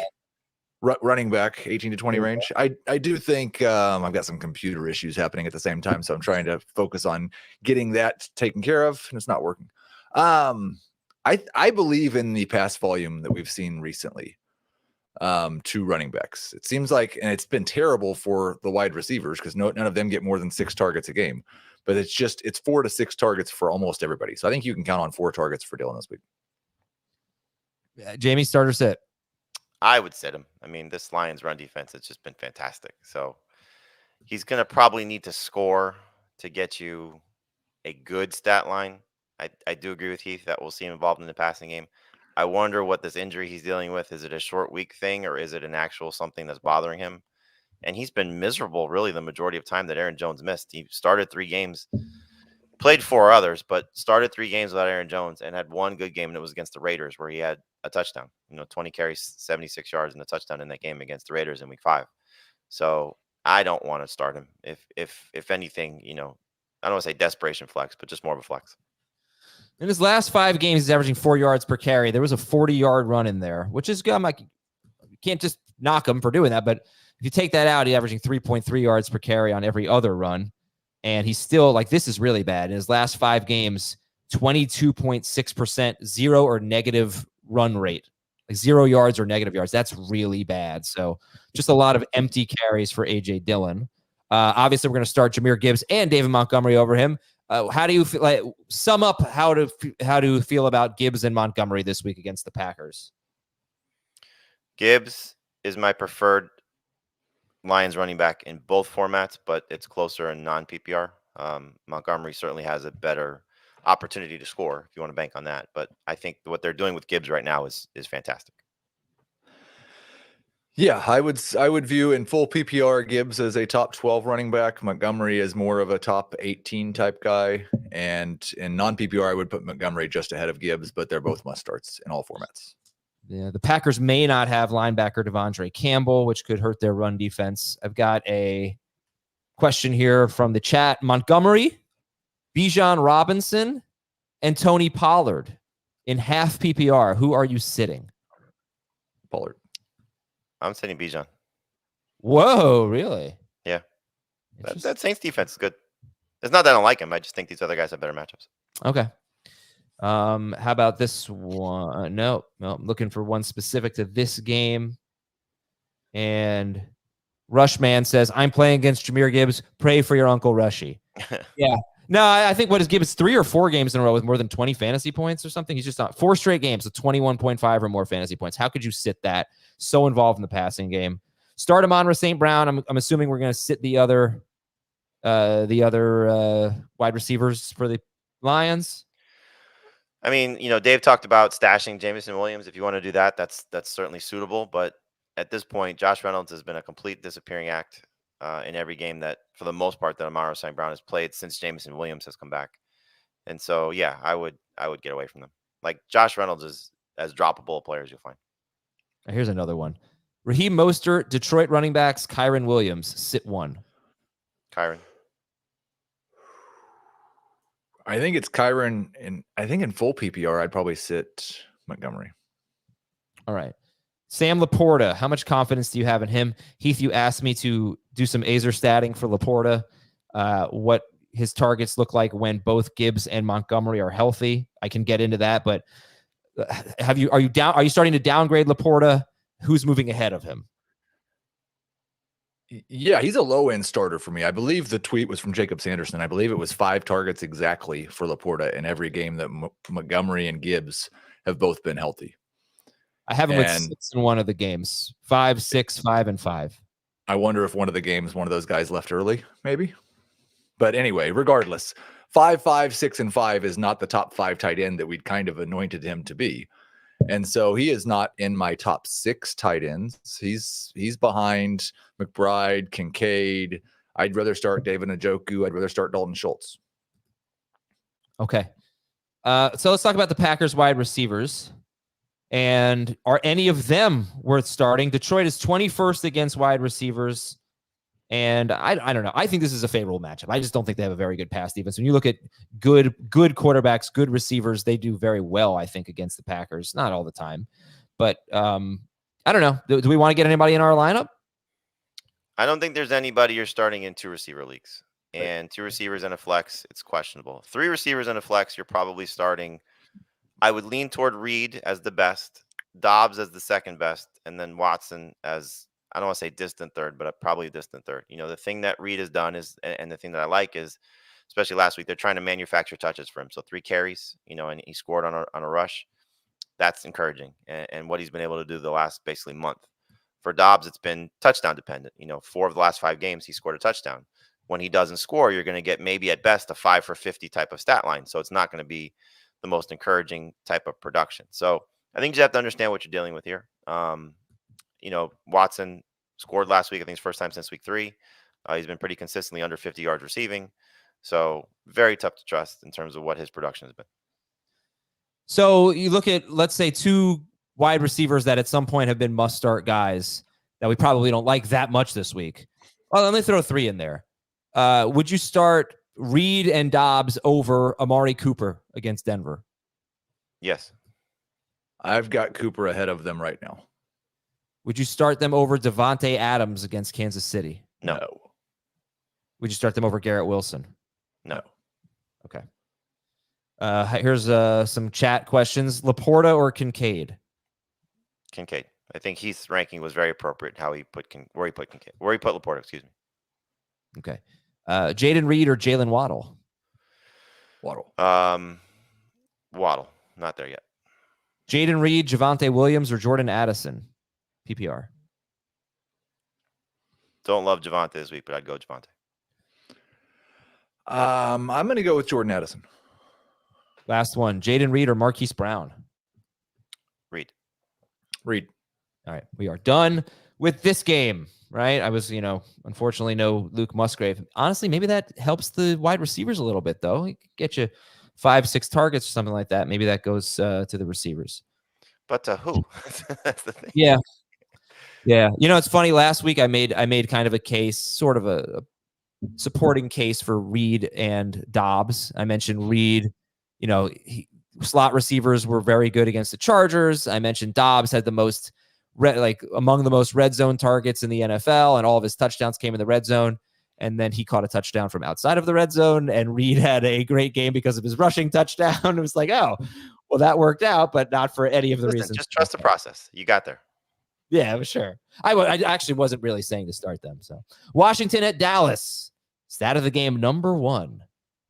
running back 18 to 20 range. I do think I've got some computer issues happening at the same time, so I'm trying to focus on getting that taken care of, and it's not working. I believe in the pass volume that we've seen recently. 2 running backs. It seems like, and it's been terrible for the wide receivers because none of them get more than 6 targets a game. But it's 4 to 6 targets for almost everybody. So I think you can count on 4 targets for Dillon this week. Jamie, starter sit. I would sit him. I mean, this Lions run defense has just been fantastic. So he's going to probably need to score to get you a good stat line. I do agree with Heath that we'll see him involved in the passing game. I wonder what this injury he's dealing with. Is it a short week thing or is it an actual something that's bothering him? And he's been miserable really the majority of time that Aaron Jones missed. He started 3 games, played 4 others, but started 3 games without Aaron Jones and had 1 good game, and it was against the Raiders where he had a touchdown. 20 carries, 76 yards, and a touchdown in that game against the Raiders in week 5. So I don't want to start him. If anything, I don't want to say desperation flex, but just more of a flex. In his last 5 games, he's averaging 4 yards per carry. There was a 40-yard run in there, which is good. I'm like, you can't just knock him for doing that. But if you take that out, he's averaging 3.3 yards per carry on every other run. And he's still like, this is really bad. In his last 5 games, 22.6%, 0 or negative run rate, like 0 yards or negative yards. That's really bad. So just a lot of empty carries for A.J. Dillon. Obviously, we're going to start Jahmyr Gibbs and David Montgomery over him. How do you feel, like, sum up how to feel about Gibbs and Montgomery this week against the Packers? Gibbs is my preferred Lions running back in both formats, but it's closer in non-PPR. Montgomery certainly has a better opportunity to score if you want to bank on that. But I think what they're doing with Gibbs right now is fantastic. Yeah, I would view in full PPR Gibbs as a top 12 running back. Montgomery is more of a top 18 type guy. And in non-PPR, I would put Montgomery just ahead of Gibbs, but they're both must starts in all formats. Yeah, the Packers may not have linebacker Devondre Campbell, which could hurt their run defense. I've got a question here from the chat. Montgomery, Bijan Robinson, and Tony Pollard in half PPR. Who are you sitting? Pollard. I'm sitting Bijan. Whoa, really? Yeah. That Saints defense is good. It's not that I don't like him. I just think these other guys have better matchups. Okay. How about this one? No, I'm looking for one specific to this game. And Rushman says, I'm playing against Jahmyr Gibbs. Pray for your Uncle Rushy. Yeah. No, I think what is Gibbs 3 or 4 games in a row with more than 20 fantasy points or something. He's just not 4 straight games with 21.5 or more fantasy points. How could you sit that? So involved in the passing game. Start him on St. Brown. I'm assuming we're going to sit the other wide receivers for the Lions. I mean, Dave talked about stashing Jameson Williams. If you want to do that, that's certainly suitable. But at this point, Josh Reynolds has been a complete disappearing act in every game that, for the most part, that Amaro St. Brown has played since Jameson Williams has come back. And so, yeah, I would get away from them. Like, Josh Reynolds is as droppable a player as you'll find. Here's another one. Raheem Mostert, Detroit running backs, Kyron Williams, sit 1. Kyron. I think it's Kyron, and I think in full PPR, I'd probably sit Montgomery. All right. Sam Laporta, how much confidence do you have in him? Heath, you asked me to do some Azer statting for Laporta, what his targets look like when both Gibbs and Montgomery are healthy. I can get into that, but are you starting to downgrade Laporta? Who's moving ahead of him? Yeah, he's a low-end starter for me. I believe the tweet was from Jacob Sanderson. I believe it was 5 targets exactly for Laporta in every game that Montgomery and Gibbs have both been healthy. I have him with 6 in one of the games. 5, 6, 5, and 5. I wonder if one of the games, one of those guys left early, maybe. But anyway, regardless, 5, 5, 6, and 5 is not the top 5 tight end that we'd kind of anointed him to be. And so he is not in my top 6 tight ends. He's behind McBride, Kincaid. I'd rather start David Njoku. I'd rather start Dalton Schultz. Okay. So let's talk about the Packers wide receivers. And are any of them worth starting? Detroit is 21st against wide receivers. And I don't know. I think this is a favorable matchup. I just don't think they have a very good pass defense. When you look at good quarterbacks, good receivers, they do very well, I think, against the Packers. Not all the time. But I don't know. Do we want to get anybody in our lineup? I don't think there's anybody you're starting in 2 receiver leagues. And 2 receivers and a flex, it's questionable. 3 receivers and a flex, you're probably starting. I would lean toward Reed as the best, Dobbs as the second best, and then Watson as, I don't want to say distant third, but probably a distant third. The thing that Reed has done is, and the thing that I like is, especially last week, they're trying to manufacture touches for him. So 3 carries, and he scored on a rush. That's encouraging. And what he's been able to do the last basically month. For Dobbs, it's been touchdown dependent. 4 of the last 5 games, he scored a touchdown. When he doesn't score, you're going to get maybe at best a 5 for 50 type of stat line. So it's not going to be the most encouraging type of production. So I think you have to understand what you're dealing with here. Watson scored last week. I think it's first time since week 3. He's been pretty consistently under 50 yards receiving. So very tough to trust in terms of what his production has been. So you look at, let's say, 2 wide receivers that at some point have been must-start guys that we probably don't like that much this week. Well, let me throw 3 in there. Would you start Reed and Dobbs over Amari Cooper against Denver? Yes. I've got Cooper ahead of them right now. Would you start them over Devontae Adams against Kansas City? No. Would you start them over Garrett Wilson? No. Okay. Here's some chat questions. Laporta or Kincaid? Kincaid. I think Heath's ranking was very appropriate. Where he put Laporta, excuse me. Okay. Jaden Reed or Jalen Waddle? Waddle. Waddle. Not there yet. Jaden Reed, Javonte Williams, or Jordan Addison? PPR. Don't love Javonte this week, but I'd go Javonte. I'm going to go with Jordan Addison. Last one. Jaden Reed or Marquise Brown? Reed. All right. We are done with this game, right? I was, unfortunately no Luke Musgrave. Honestly, maybe that helps the wide receivers a little bit, though. He could get you 5, 6 targets or something like that. Maybe that goes to the receivers. But to who? That's the thing. Yeah. Yeah. It's funny. Last week I made kind of a case, sort of a supporting case for Reed and Dobbs. I mentioned Reed, slot receivers were very good against the Chargers. I mentioned Dobbs had the most among the most red zone targets in the NFL, and all of his touchdowns came in the red zone. And then he caught a touchdown from outside of the red zone, and Reed had a great game because of his rushing touchdown. It was like, oh, well, that worked out, but not for any of the reasons. Just trust the process. You got there. Yeah, sure. I actually wasn't really saying to start them. So Washington at Dallas. Stat of the game number 1.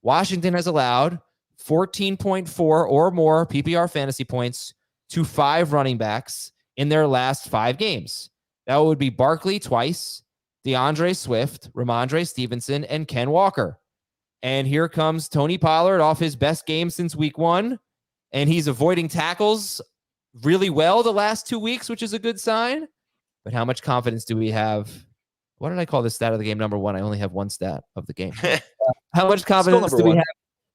Washington has allowed 14.4 or more PPR fantasy points to 5 running backs in their last 5 games. That would be Barkley twice, DeAndre Swift, Ramondre Stevenson, and Ken Walker. And here comes Tony Pollard off his best game since week 1. And he's avoiding tackles really well the last 2 weeks, which is a good sign. But how much confidence do we have? What did I call this stat of the game? Number one. I only have one stat of the game. How much confidence do we have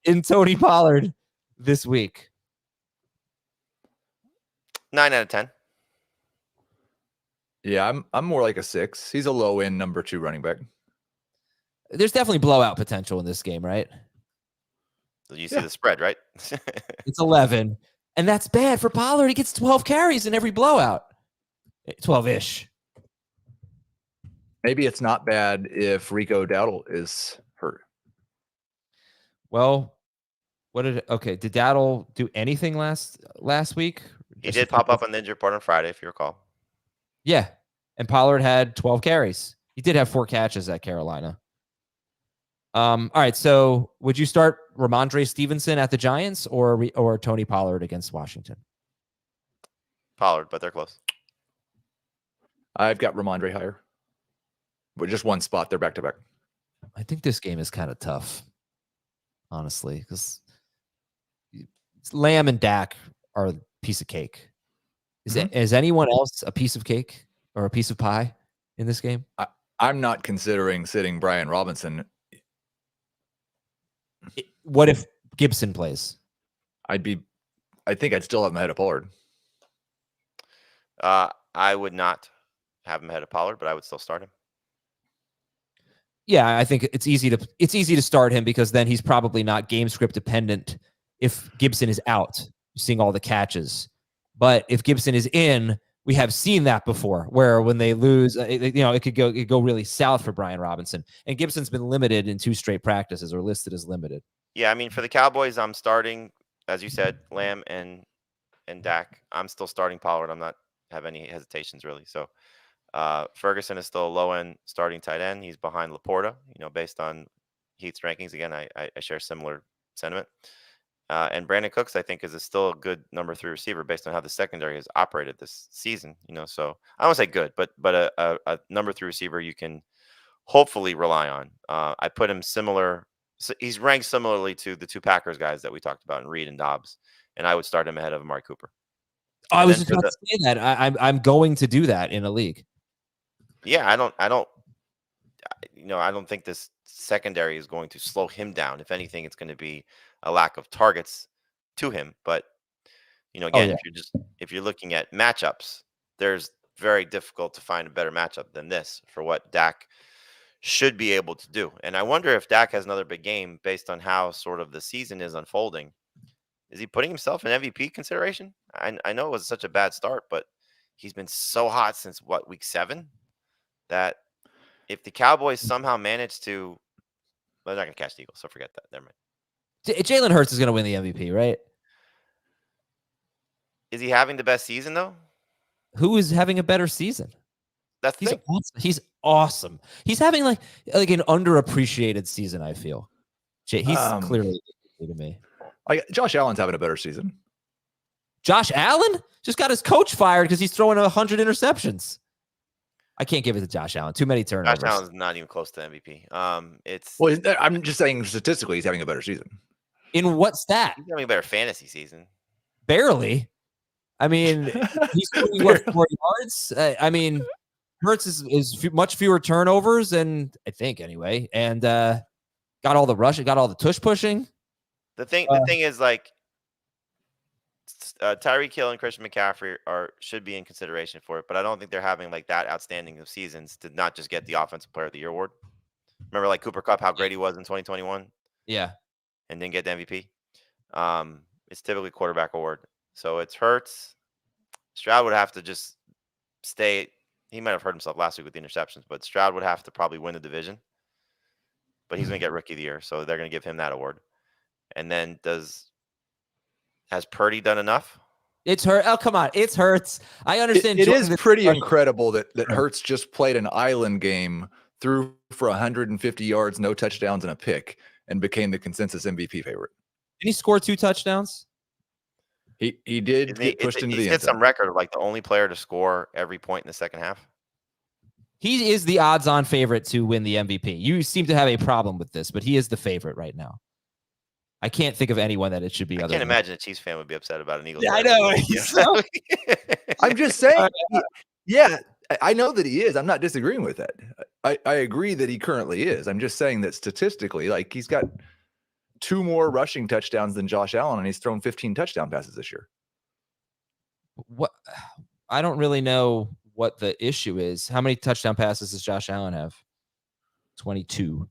in Tony Pollard this week? 9 out of 10. Yeah, I'm more like a 6. He's a low end number 2 running back. There's definitely blowout potential in this game, right? You see the spread, right? It's 11. And that's bad for Pollard. He gets 12 carries in every blowout. 12-ish. Maybe it's not bad if Rico Dowdle is hurt. Well, did Dowdle do anything last week? He did pop up on the injured report on Friday, if you recall. Yeah. And Pollard had 12 carries. He did have 4 catches at Carolina. All right. So would you start Ramondre Stevenson at the Giants or Tony Pollard against Washington? Pollard, but they're close. I've got Ramondre higher. But just one spot. They're back to back. I think this game is kind of tough, honestly, because Lamb and Dak are a piece of cake. Is anyone else a piece of cake or a piece of pie in this game? I'm not considering sitting Brian Robinson. What if Gibson plays? I think I'd still have him ahead of Pollard. I would not have him ahead of Pollard, but I would still start him. Yeah, I think it's easy to start him because then he's probably not game script dependent if Gibson is out, seeing all the catches. But if Gibson is in, we have seen that before, where when they lose, it could go really south for Brian Robinson. And Gibson's been limited in 2 straight practices, or listed as limited. Yeah, I mean, for the Cowboys, I'm starting, as you said, Lamb and Dak. I'm still starting Pollard. I'm not have any hesitations really. So Ferguson is still a low end starting tight end. He's behind Laporta, based on Heath's rankings. Again, I share similar sentiment. And Brandon Cooks, I think, is still a good number 3 receiver based on how the secondary has operated this season. So I don't say good, but a number 3 receiver you can hopefully rely on. I put him similar. So he's ranked similarly to the 2 Packers guys that we talked about, in Reed and Dobbs, and I would start him ahead of Amari Cooper. I was just about to say that. I'm going to do that in a league. Yeah, I don't think this secondary is going to slow him down. If anything, it's going to be a lack of targets to him. But again, if you're looking at matchups, there's very difficult to find a better matchup than this for what Dak should be able to do. And I wonder if Dak has another big game based on how sort of the season is unfolding. Is he putting himself in MVP consideration? I know it was such a bad start, but he's been so hot since week 7 that if the Cowboys somehow manage to, they're not going to catch the Eagles, so forget that. Never mind. Jalen Hurts is going to win the MVP, right? Is he having the best season though? Who is having a better season? He's awesome. He's having like an underappreciated season, I feel. He's clearly to me. Josh Allen's having a better season. Josh Allen just got his coach fired because he's throwing 100 interceptions. I can't give it to Josh Allen. Too many turnovers. Josh Allen's not even close to MVP. I'm just saying statistically he's having a better season. In what stat? He's having a better fantasy season. Barely. I mean, he's doing 4 yards. I mean, Hurts is much fewer turnovers, and I think anyway, and got all the rushing, got all the tush pushing. The thing is, like, Tyreek Hill and Christian McCaffrey should be in consideration for it, but I don't think they're having like that outstanding of seasons to not just get the Offensive Player of the Year award. Remember, like Cooper Kupp, how great he was in 2021. Yeah, and didn't get the MVP. It's typically quarterback award, so it's Hurts. Stroud would have to just stay. He might have hurt himself last week with the interceptions, but Stroud would have to probably win the division. But he's going to get Rookie of the Year, so they're going to give him that award. And then has Purdy done enough? It's Hurts. Oh, come on. It's Hurts. I understand. It is pretty incredible that Hurts just played an island game, threw for 150 yards, no touchdowns, and a pick, and became the consensus MVP favorite. Did he score 2 touchdowns? He did get pushed into the end zone. He's hit some record of like the only player to score every point in the second half. He is the odds-on favorite to win the MVP. You seem to have a problem with this, but he is the favorite right now. I can't think of anyone that it should be. I other can't than imagine a Chiefs fan would be upset about an Eagles. Yeah, I player know. winning. So- I'm just saying. Yeah, I know that he is. I'm not disagreeing with that. I agree that he currently is. I'm just saying that statistically, like he's got 2 more rushing touchdowns than Josh Allen, and he's thrown 15 touchdown passes this year. What? I don't really know what the issue is. How many touchdown passes does Josh Allen have? 22.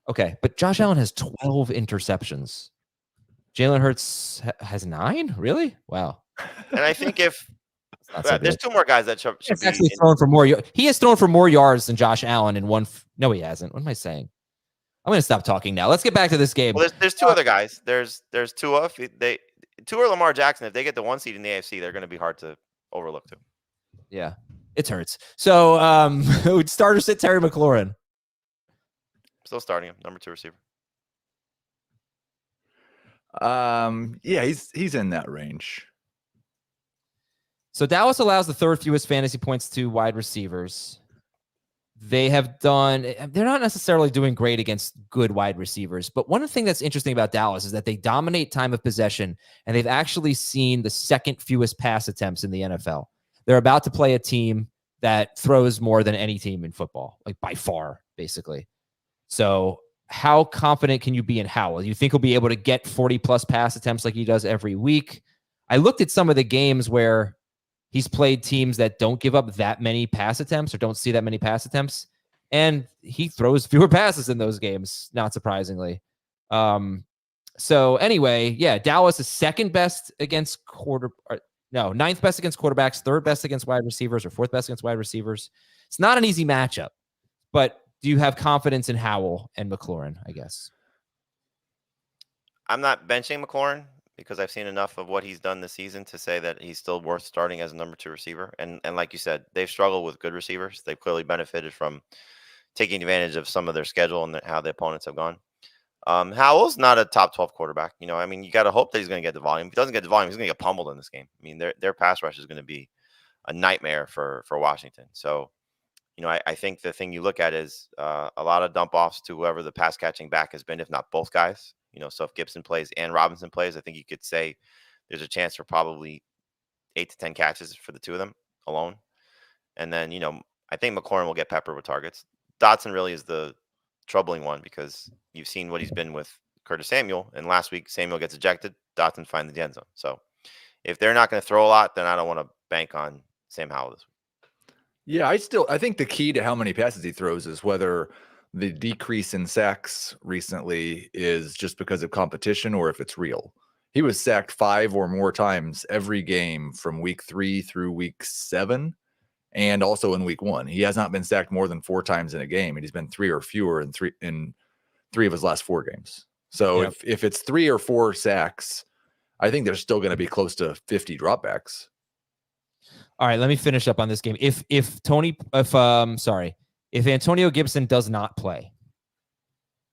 Okay, but Josh Allen has 12 interceptions. Jalen Hurts has 9? Really? Wow. And I think if That's not so there's good. 2 more guys that should He's be actually thrown for more. He has thrown for more yards than Josh Allen in one. No, he hasn't. What am I saying? I'm going to stop talking now. Let's get back to this game. Well, there's 2 other guys. There's Tua. If Tua or Lamar Jackson, if they get the 1 seed in the AFC, they're going to be hard to overlook too. Yeah, it hurts. So, starter sit Terry McLaurin. Still starting him, number 2 receiver. Yeah, he's in that range. So Dallas allows the 3rd fewest fantasy points to wide receivers. They're not necessarily doing great against good wide receivers, but one thing that's interesting about Dallas is that they dominate time of possession, and they've actually seen the 2nd fewest pass attempts in the NFL. They're about to play a team that throws more than any team in football, like by far, basically. So how confident can you be in Howell? You think he'll be able to get 40-plus pass attempts like he does every week? I looked at some of the games where he's played teams that don't give up that many pass attempts or don't see that many pass attempts, and he throws fewer passes in those games, not surprisingly. So anyway, yeah, Dallas is 2nd best against 9th best against quarterbacks, 3rd best against wide receivers, or 4th best against wide receivers. It's not an easy matchup, but do you have confidence in Howell and McLaurin, I guess? I'm not benching McLaurin because I've seen enough of what he's done this season to say that he's still worth starting as a number 2 receiver. And like you said, they've struggled with good receivers. They've clearly benefited from taking advantage of some of their schedule and how the opponents have gone. Howell's not a top 12 quarterback. You got to hope that he's going to get the volume. If he doesn't get the volume, he's going to get pummeled in this game. I mean, their pass rush is going to be a nightmare for Washington. So, I think the thing you look at is a lot of dump offs to whoever the pass catching back has been, if not both guys. So if Gibson plays and Robinson plays, I think you could say there's a chance for probably 8 to 10 catches for the 2 of them alone. And then, I think McLaurin will get peppered with targets. Dotson really is the troubling one because you've seen what he's been with Curtis Samuel. And last week, Samuel gets ejected. Dotson finds the end zone. So if they're not going to throw a lot, then I don't want to bank on Sam Howell this week. Yeah, I think the key to how many passes he throws is whether the decrease in sacks recently is just because of competition or if it's real. He was sacked 5 or more times every game from week 3 through week 7 and also in week 1. He has not been sacked more than 4 times in a game, and he's been 3 or fewer in 3 of his last 4 games. So if it's 3 or 4 sacks, I think there's still going to be close to 50 dropbacks. All right, let me finish up on this game. If Antonio Gibson does not play,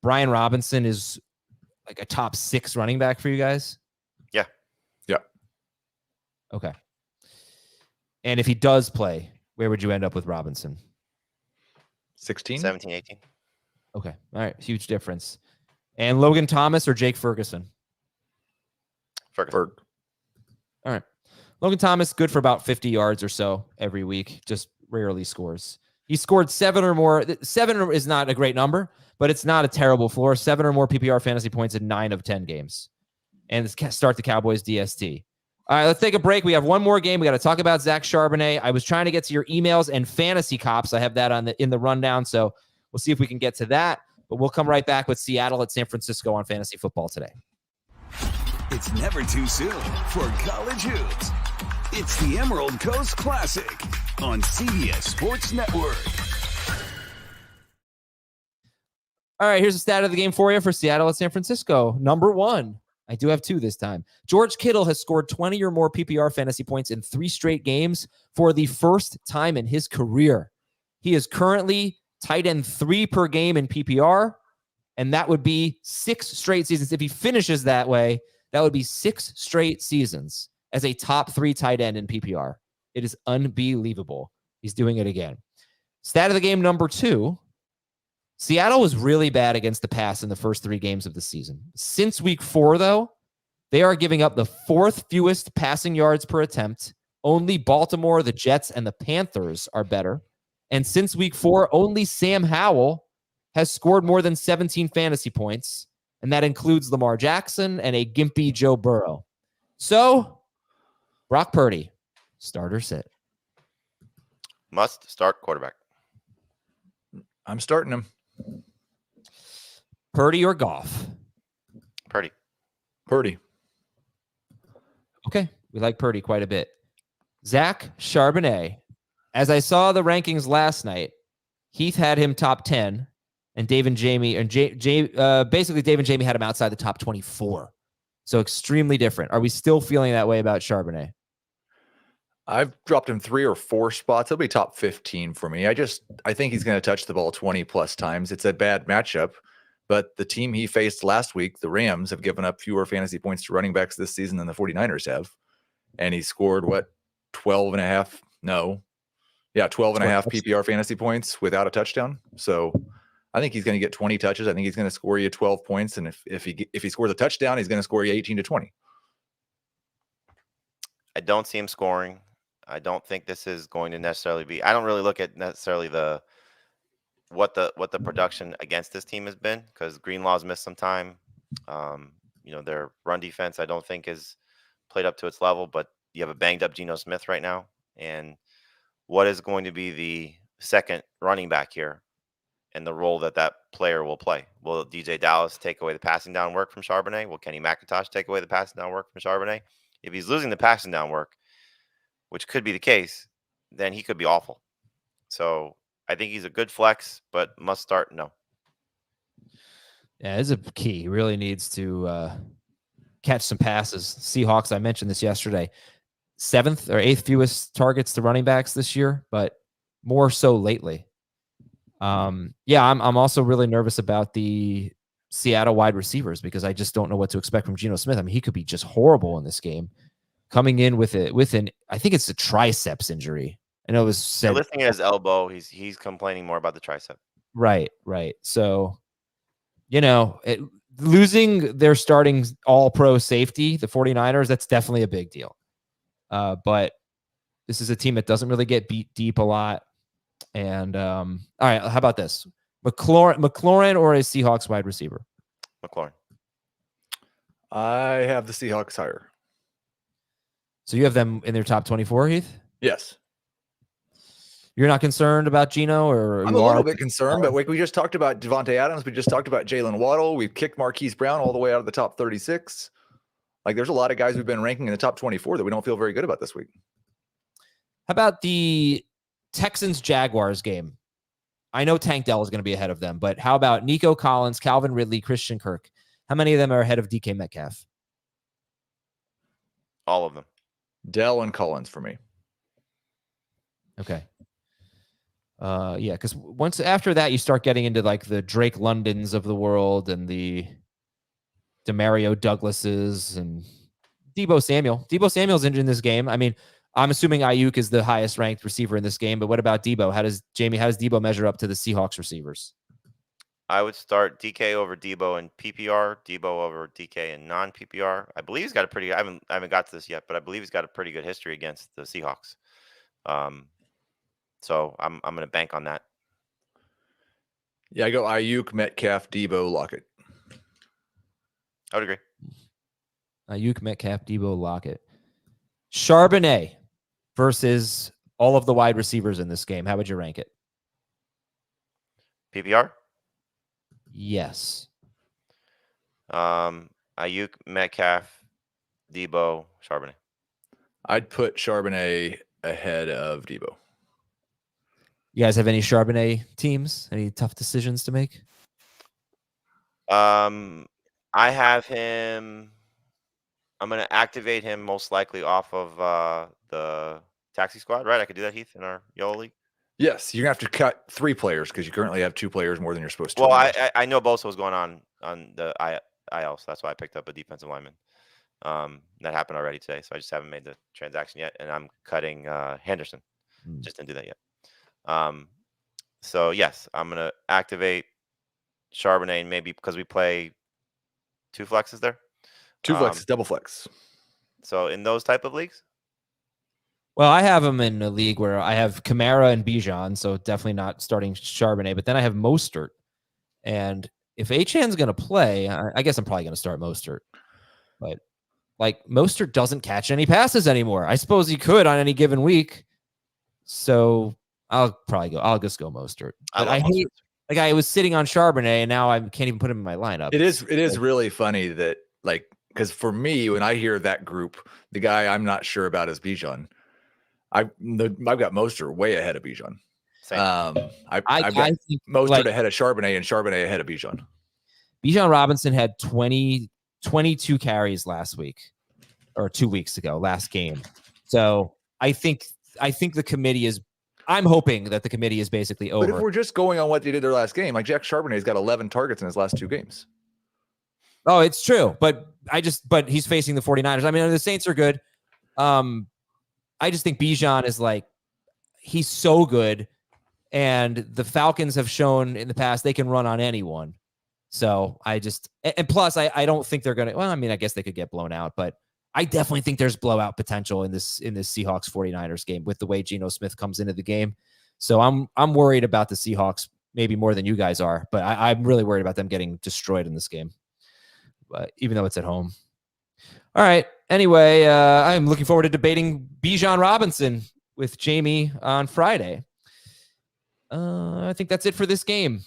Brian Robinson is like a top 6 running back for you guys? Yeah. Yeah. Okay. And if he does play, where would you end up with Robinson? 16? 17, 18. Okay. All right. Huge difference. And Logan Thomas or Jake Ferguson? Ferguson. All right. Logan Thomas, good for about 50 yards or so every week, just rarely scores. He scored 7 or more. 7 is not a great number, but it's not a terrible floor. 7 or more PPR fantasy points in 9 of 10 games. And start the Cowboys DST. All right, let's take a break. We have one more game. We got to talk about Zach Charbonnet. I was trying to get to your emails and fantasy cops. I have that in the rundown, so we'll see if we can get to that. But we'll come right back with Seattle at San Francisco on Fantasy Football Today. It's never too soon for college hoops. It's the Emerald Coast Classic on CBS Sports Network. All right, here's the stat of the game for you for Seattle at San Francisco. Number 1. I do have 2 this time. George Kittle has scored 20 or more PPR fantasy points in 3 straight games for the first time in his career. He is currently tight end 3 per game in PPR, and that would be 6 straight seasons. If he finishes that way, that would be 6 straight seasons as a top 3 tight end in PPR. It is unbelievable. He's doing it again. Stat of the game number 2. Seattle was really bad against the pass in the first 3 games of the season. Since week 4, though, they are giving up the 4th fewest passing yards per attempt. Only Baltimore, the Jets, and the Panthers are better. And since week 4, only Sam Howell has scored more than 17 fantasy points, and that includes Lamar Jackson and a gimpy Joe Burrow. So, Brock Purdy, starter sit. Must start quarterback. I'm starting him. Purdy or Goff? Purdy. Purdy. Okay, we like Purdy quite a bit. Zach Charbonnet. As I saw the rankings last night, Heath had him top 10, and Dave and Jamie, basically Dave and Jamie had him outside the top 24. So extremely different. Are we still feeling that way about Charbonnet? I've dropped him 3 or 4 spots. He'll be top 15 for me. I think he's going to touch the ball 20 plus times. It's a bad matchup, but the team he faced last week, the Rams, have given up fewer fantasy points to running backs this season than the 49ers have. And he scored 12 and a half PPR fantasy points without a touchdown. So I think he's going to get 20 touches. I think he's going to score you 12 points. And if he scores a touchdown, he's going to score you 18 to 20. I don't see him scoring. I don't think this is going to necessarily be. I don't really look at necessarily what the production against this team has been, because Greenlaw's missed some time. Their run defense I don't think is played up to its level, but you have a banged up Geno Smith right now. And what is going to be the second running back here and the role that player will play? Will DJ Dallas take away the passing down work from Charbonnet? Will Kenny McIntosh take away the passing down work from Charbonnet? If he's losing the passing down work, which could be the case, then he could be awful. So I think he's a good flex, but must start, no. Yeah, it's a key. He really needs to catch some passes. Seahawks, I mentioned this yesterday, 7th or 8th fewest targets to running backs this year, but more so lately. I'm also really nervous about the Seattle wide receivers because I just don't know what to expect from Geno Smith. I mean, he could be just horrible in this game. Coming in with I think it's a triceps injury. I know it was said. They're listing his elbow. He's complaining more about the tricep. Right. So, losing their starting all-pro safety, the 49ers, that's definitely a big deal. But this is a team that doesn't really get beat deep a lot. And all right, how about this? McLaurin or a Seahawks wide receiver? McLaurin. I have the Seahawks higher. So you have them in their top 24, Heath? Yes. You're not concerned about Geno, or I'm a little bit concerned, but we just talked about Devontae Adams. We just talked about Jalen Waddle. We've kicked Marquise Brown all the way out of the top 36. Like, there's a lot of guys we've been ranking in the top 24 that we don't feel very good about this week. How about the Texans-Jaguars game? I know Tank Dell is going to be ahead of them, but how about Nico Collins, Calvin Ridley, Christian Kirk? How many of them are ahead of DK Metcalf? All of them. Dell and Collins for me. Okay. Because once after that, you start getting into like the Drake Londons of the world and the Demario Douglases and Deebo Samuel. Deebo Samuel's injured in this game. I mean, I'm assuming Ayuk is the highest ranked receiver in this game, but what about Deebo? How does Deebo measure up to the Seahawks receivers? I would start DK over Deebo in PPR, Deebo over DK in non-PPR. I believe he's got a pretty. I haven't got to this yet, but I believe he's got a pretty good history against the Seahawks. So I'm going to bank on that. Yeah, I go Ayuk, Metcalf, Deebo, Lockett. I would agree. Ayuk, Metcalf, Deebo, Lockett. Charbonnet versus all of the wide receivers in this game. How would you rank it? PPR? Yes. Ayuk, Metcalf, Deebo, Charbonnet. I'd put Charbonnet ahead of Deebo. You guys have any Charbonnet teams? Any tough decisions to make? I have him. I'm going to activate him most likely off of the taxi squad, right? I could do that, Heath, in our YOLO league. Yes, you're going to have to cut 3 players because you currently have 2 players more than you're supposed to. Well, I know Bosa was going on the IL, so that's why I picked up a defensive lineman. That happened already today, so I just haven't made the transaction yet, and I'm cutting Henderson. Just didn't do that yet. So yes, I'm going to activate Charbonnet, and maybe because we play 2 flexes there. 2 flex, double flex. So in those type of leagues, Well, I have him in a league where I have Kamara and Bijan, so definitely not starting Charbonnet. But then I have Mostert, and if Achan's going to play, I guess I'm probably going to start Mostert. But like Mostert doesn't catch any passes anymore. I suppose he could on any given week. So I'll just go Mostert. But I hate, like, I was sitting on Charbonnet and now I can't even put him in my lineup. It is really funny that, like, because for me, when I hear that group, the guy I'm not sure about is Bijan. I've got Mostert way ahead of Bijan. same. I've got think, Mostert like, ahead of Charbonnet and Charbonnet ahead of Bijan. Bijan Robinson had 22 carries last week or 2 weeks ago, last game. So I think the committee is, I'm hoping that the committee is basically over. But if we're just going on what they did their last game, like Jack Charbonnet's got 11 targets in his last 2 games. Oh, it's true. But he's facing the 49ers. I mean, the Saints are good. I just think Bijan is like, he's so good. And the Falcons have shown in the past they can run on anyone. So and plus I don't think they're going to, well, I mean, I guess they could get blown out, but I definitely think there's blowout potential in this Seahawks 49ers game with the way Geno Smith comes into the game. So I'm worried about the Seahawks maybe more than you guys are, but I'm really worried about them getting destroyed in this game. But even though it's at home. All right. Anyway, I'm looking forward to debating Bijan Robinson with Jamie on Friday. I think that's it for this game.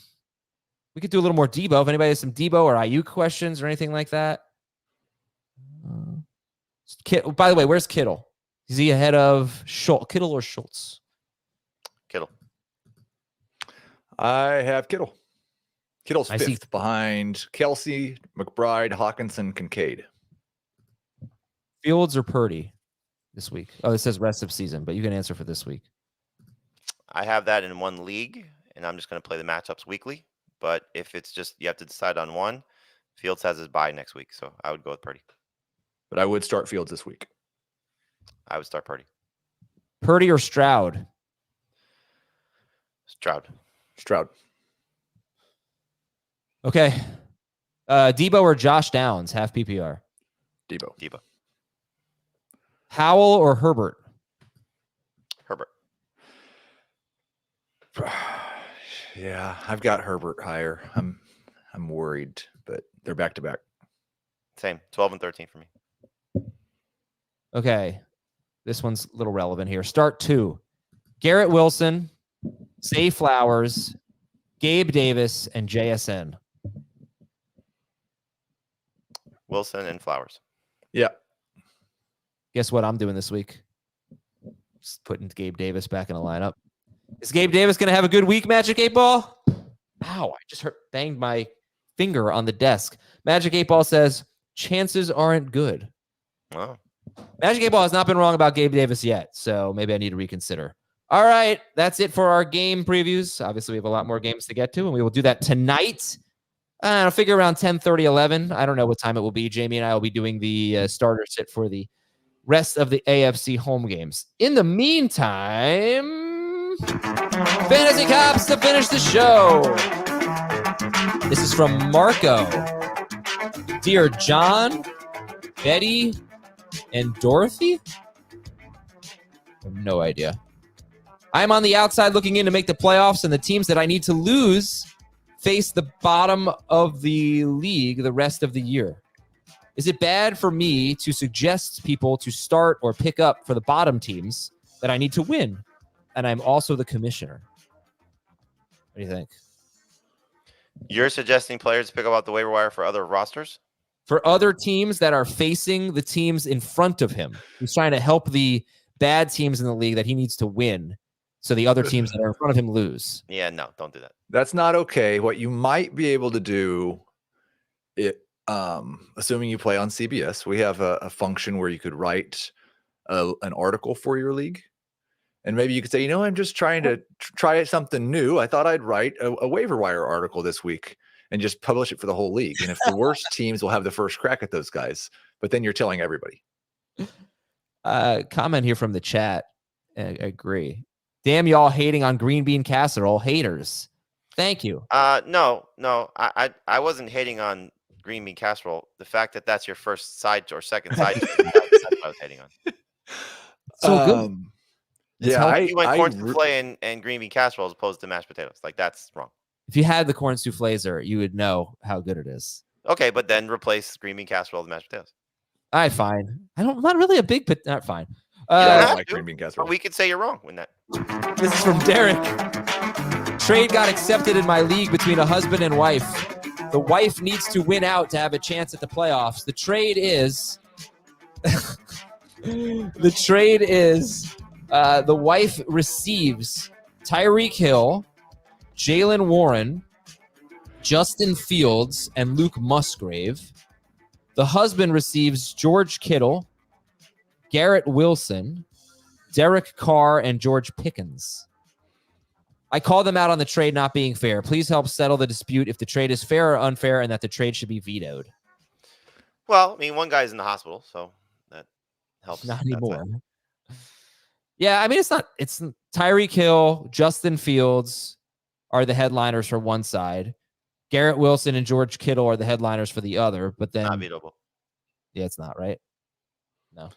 We could do a little more Debo. If anybody has some Debo or Ayuk questions or anything like that. By the way, where's Kittle? Is he ahead of Kittle or Schultz? Kittle. I have Kittle. Kittle's I 5th see. behind Kelsey, McBride, Hawkinson, Kincaid. Fields or Purdy this week? Oh, it says rest of season, but you can answer for this week. I have that in one league, and I'm just going to play the matchups weekly. But if it's just you have to decide on one, Fields has his bye next week, so I would go with Purdy. But I would start Fields this week. I would start Purdy. Purdy or Stroud? Stroud. Okay. Debo or Josh Downs, half PPR? Debo. Howell or Herbert? Herbert. Yeah, I've got Herbert higher. I'm worried, but they're back to back. Same. 12 and 13 for me. Okay. This one's a little relevant here. Start 2. Garrett Wilson, Zay Flowers, Gabe Davis, and JSN. Wilson and Flowers. Yeah. Guess what I'm doing this week? Just putting Gabe Davis back in the lineup. Is Gabe Davis going to have a good week, Magic 8 Ball? Ow, I just banged my finger on the desk. Magic 8 Ball says, chances aren't good. Oh. Magic 8 Ball has not been wrong about Gabe Davis yet, so maybe I need to reconsider. All right, that's it for our game previews. Obviously, we have a lot more games to get to, and we will do that tonight. I'll figure around 10:30, 11. I don't know what time it will be. Jamie and I will be doing the starter sit for the rest of the AFC home games. In the meantime, Fantasy Cops to finish the show. This is from Marco. Dear John, Betty, and Dorothy? I have no idea. I'm on the outside looking in to make the playoffs, and the teams that I need to lose face the bottom of the league the rest of the year. Is it bad for me to suggest people to start or pick up for the bottom teams that I need to win? And I'm also the commissioner. What do you think? You're suggesting players to pick up off the waiver wire for other rosters? For other teams that are facing the teams in front of him. He's trying to help the bad teams in the league that he needs to win, so the other teams that are in front of him lose. Yeah, no, don't do that. That's not okay. What you might be able to do, assuming you play on CBS, we have a function where you could write an article for your league. And maybe you could say, I'm just trying to try something new. I thought I'd write a waiver wire article this week and just publish it for the whole league. And if the worst teams will have the first crack at those guys, but then you're telling everybody. Comment here from the chat. I agree. Damn y'all hating on green bean casserole. Haters. Thank you. No. I wasn't hating on green bean casserole. The fact that that's your first side or second side, that's what I was hating on. So good. It's Yeah, healthy. You went corn souffle and green bean casserole as opposed to mashed potatoes. Like that's wrong. If you had the corn soufflazer, you would know how good it is. Okay, but then replace green bean casserole with mashed potatoes. All right, fine. I'm not really a big, but not fine. I have don't like to, green bean casserole. Or we could say you're wrong with that. This is from Derek. Trade got accepted in my league between a husband and wife. The wife needs to win out to have a chance at the playoffs. The trade is the wife receives Tyreek Hill, Jalen Warren, Justin Fields, and Luke Musgrave. The husband receives George Kittle, Garrett Wilson, Derek Carr, and George Pickens. I call them out on the trade not being fair. Please help settle the dispute if the trade is fair or unfair and that the trade should be vetoed. Well, I mean, one guy's in the hospital, so that helps. Not anymore. Yeah, I mean, it's Tyreek Hill, Justin Fields are the headliners for one side. Garrett Wilson and George Kittle are the headliners for the other, but then Not vetoable. Yeah, it's not, right? No.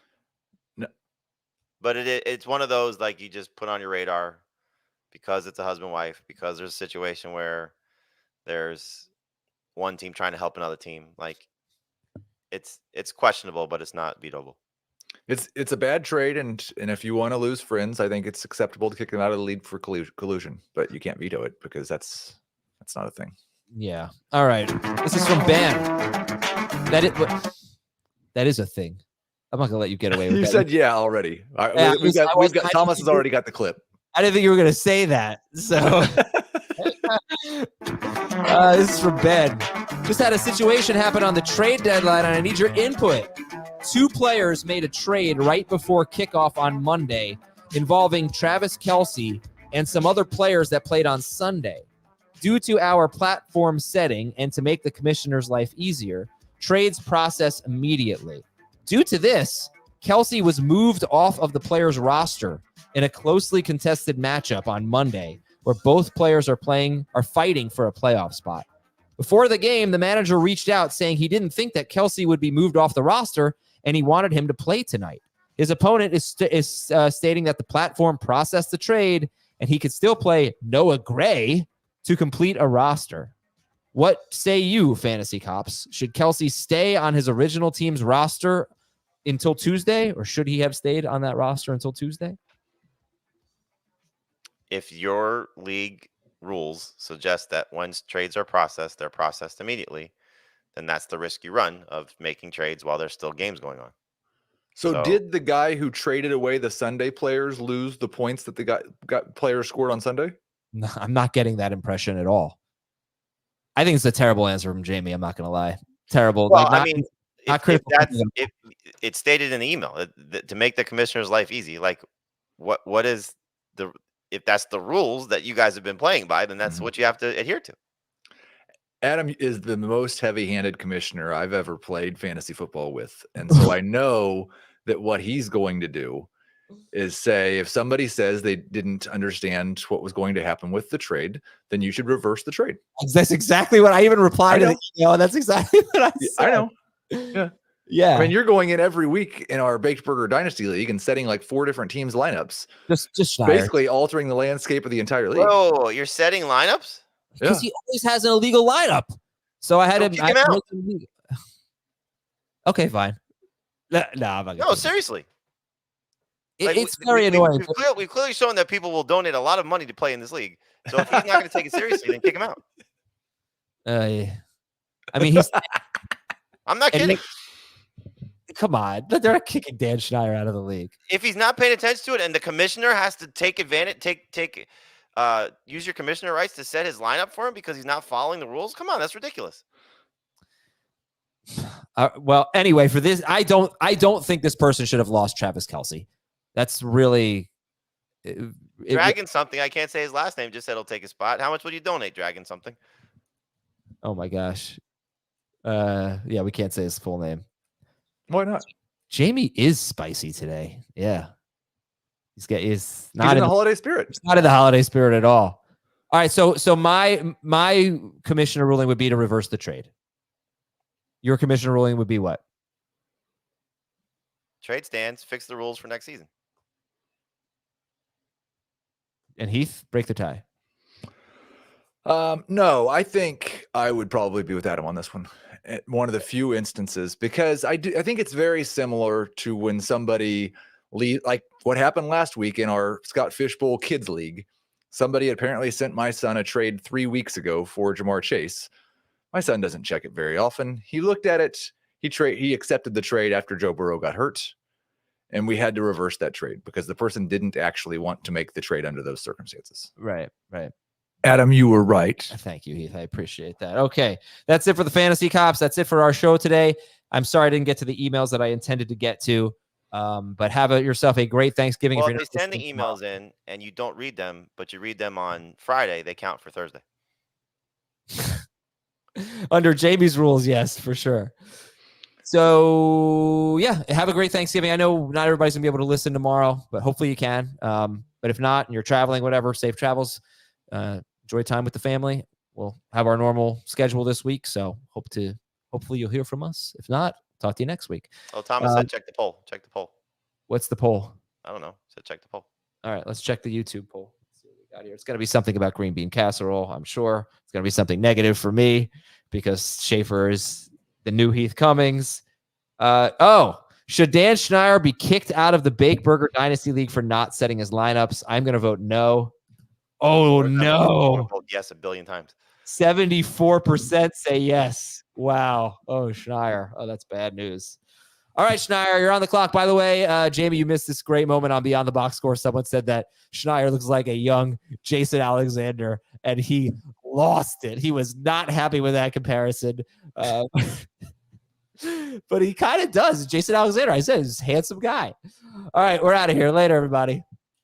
But it's one of those like you just put on your radar because it's a husband-wife, because there's a situation where there's one team trying to help another team. Like it's questionable, but it's not vetoable. It's a bad trade, and if you want to lose friends, I think it's acceptable to kick them out of the league for collusion, but you can't veto it because that's not a thing. Yeah. All right. This is from Ben. That is a thing. I'm not gonna let you get away with You that. said yeah already. Yeah, We've got Thomas has already got the clip. I didn't think you were gonna say that. So this is from Ben. Just had a situation happen on the trade deadline, and I need your input. 2 players made a trade right before kickoff on Monday involving Travis Kelce and some other players that played on Sunday. Due to our platform setting and to make the commissioner's life easier, trades process immediately. Due to this, Kelce was moved off of the player's roster in a closely contested matchup on Monday, where both players are fighting for a playoff spot. Before the game, the manager reached out saying he didn't think that Kelce would be moved off the roster and he wanted him to play tonight. His opponent is stating that the platform processed the trade and he could still play Noah Gray to complete a roster. What say you, Fantasy Cops? Should Kelce stay on his original team's roster until Tuesday, or should he have stayed on that roster until Tuesday? If your league rules suggest that when trades are processed, they're processed immediately, then that's the risk you run of making trades while there's still games going on. So did the guy who traded away the Sunday players lose the points that the got players scored on Sunday? No, I'm not getting that impression at all. I think it's a terrible answer from Jamie. I'm not going to lie. Terrible. Well, like, I mean, if it's stated in the email to make the commissioner's life easy. Like, what is if that's the rules that you guys have been playing by, then that's what you have to adhere to. Adam is the most heavy-handed commissioner I've ever played fantasy football with. And so I know that what he's going to do is say, if somebody says they didn't understand what was going to happen with the trade, then you should reverse the trade. That's exactly what I even replied to the email. That's exactly what I said. I know. Yeah. Yeah. I mean, you're going in every week in our Baked Burger Dynasty League and setting like 4 different teams lineups. Just basically altering the landscape of the entire league. Oh, you're setting lineups? Because he always has an illegal lineup. So I had Don't kick him out. Okay, fine. No, I'm not gonna No, seriously. It's very annoying. We've clearly shown that people will donate a lot of money to play in this league. So if he's not going to take it seriously, then kick him out. Yeah. I mean, he's. I'm not kidding. Come on, they're not kicking Dan Schneider out of the league. If he's not paying attention to it, and the commissioner has to take advantage, use your commissioner rights to set his lineup for him because he's not following the rules. Come on, that's ridiculous. Well, anyway, for this, I don't think this person should have lost Travis Kelce. That's really Dragon something. I can't say his last name. Just said he'll take his spot. How much would you donate, Dragon something? Oh my gosh. Yeah, we can't say his full name. Why not? Jamie is spicy today. Yeah. He's not in the holiday spirit. He's not in the holiday spirit at all. All right. So my commissioner ruling would be to reverse the trade. Your commissioner ruling would be what? Trade stands, fix the rules for next season. And Heath, break the tie. No, I think I would probably be with Adam on this one. One of the few instances, because I think it's very similar to when somebody like what happened last week in our Scott Fishbowl Kids League. Somebody apparently sent my son a trade 3 weeks ago for Jamar Chase. My son doesn't check it very often. He looked at it. He accepted the trade after Joe Burrow got hurt, and we had to reverse that trade because the person didn't actually want to make the trade under those circumstances. Right. Adam, you were right. Thank you, Heath. I appreciate that. Okay. That's it for the Fantasy Cops. That's it for our show today. I'm sorry I didn't get to the emails that I intended to get to. But have yourself a great Thanksgiving. Well, if they send the emails in and you don't read them, but you read them on Friday, they count for Thursday. Under Jamie's rules, yes, for sure. So, yeah, have a great Thanksgiving. I know not everybody's going to be able to listen tomorrow, but hopefully you can. But if not, and you're traveling, whatever, safe travels. Enjoy time with the family. We'll have our normal schedule this week, so hopefully you'll hear from us. If not, talk to you next week. Oh, Thomas said check the poll. Check the poll. What's the poll? I don't know. Said check the poll. All right, let's check the YouTube poll. Let's see what we got here. It's going to be something about green bean casserole, I'm sure. It's going to be something negative for me because Schaefer is the new Heath Cummings. Should Dan Schneier be kicked out of the Bake Burger Dynasty League for not setting his lineups? I'm going to vote no. Oh, no. Yes, 1 billion times. 74% say yes. Wow. Oh, Schneier. Oh, that's bad news. All right, Schneier, you're on the clock. By the way, Jamie, you missed this great moment on Beyond the Box Score. Someone said that Schneier looks like a young Jason Alexander, and he lost it. He was not happy with that comparison. But he kind of does. Jason Alexander, I said, he's a handsome guy. All right, we're out of here. Later, everybody.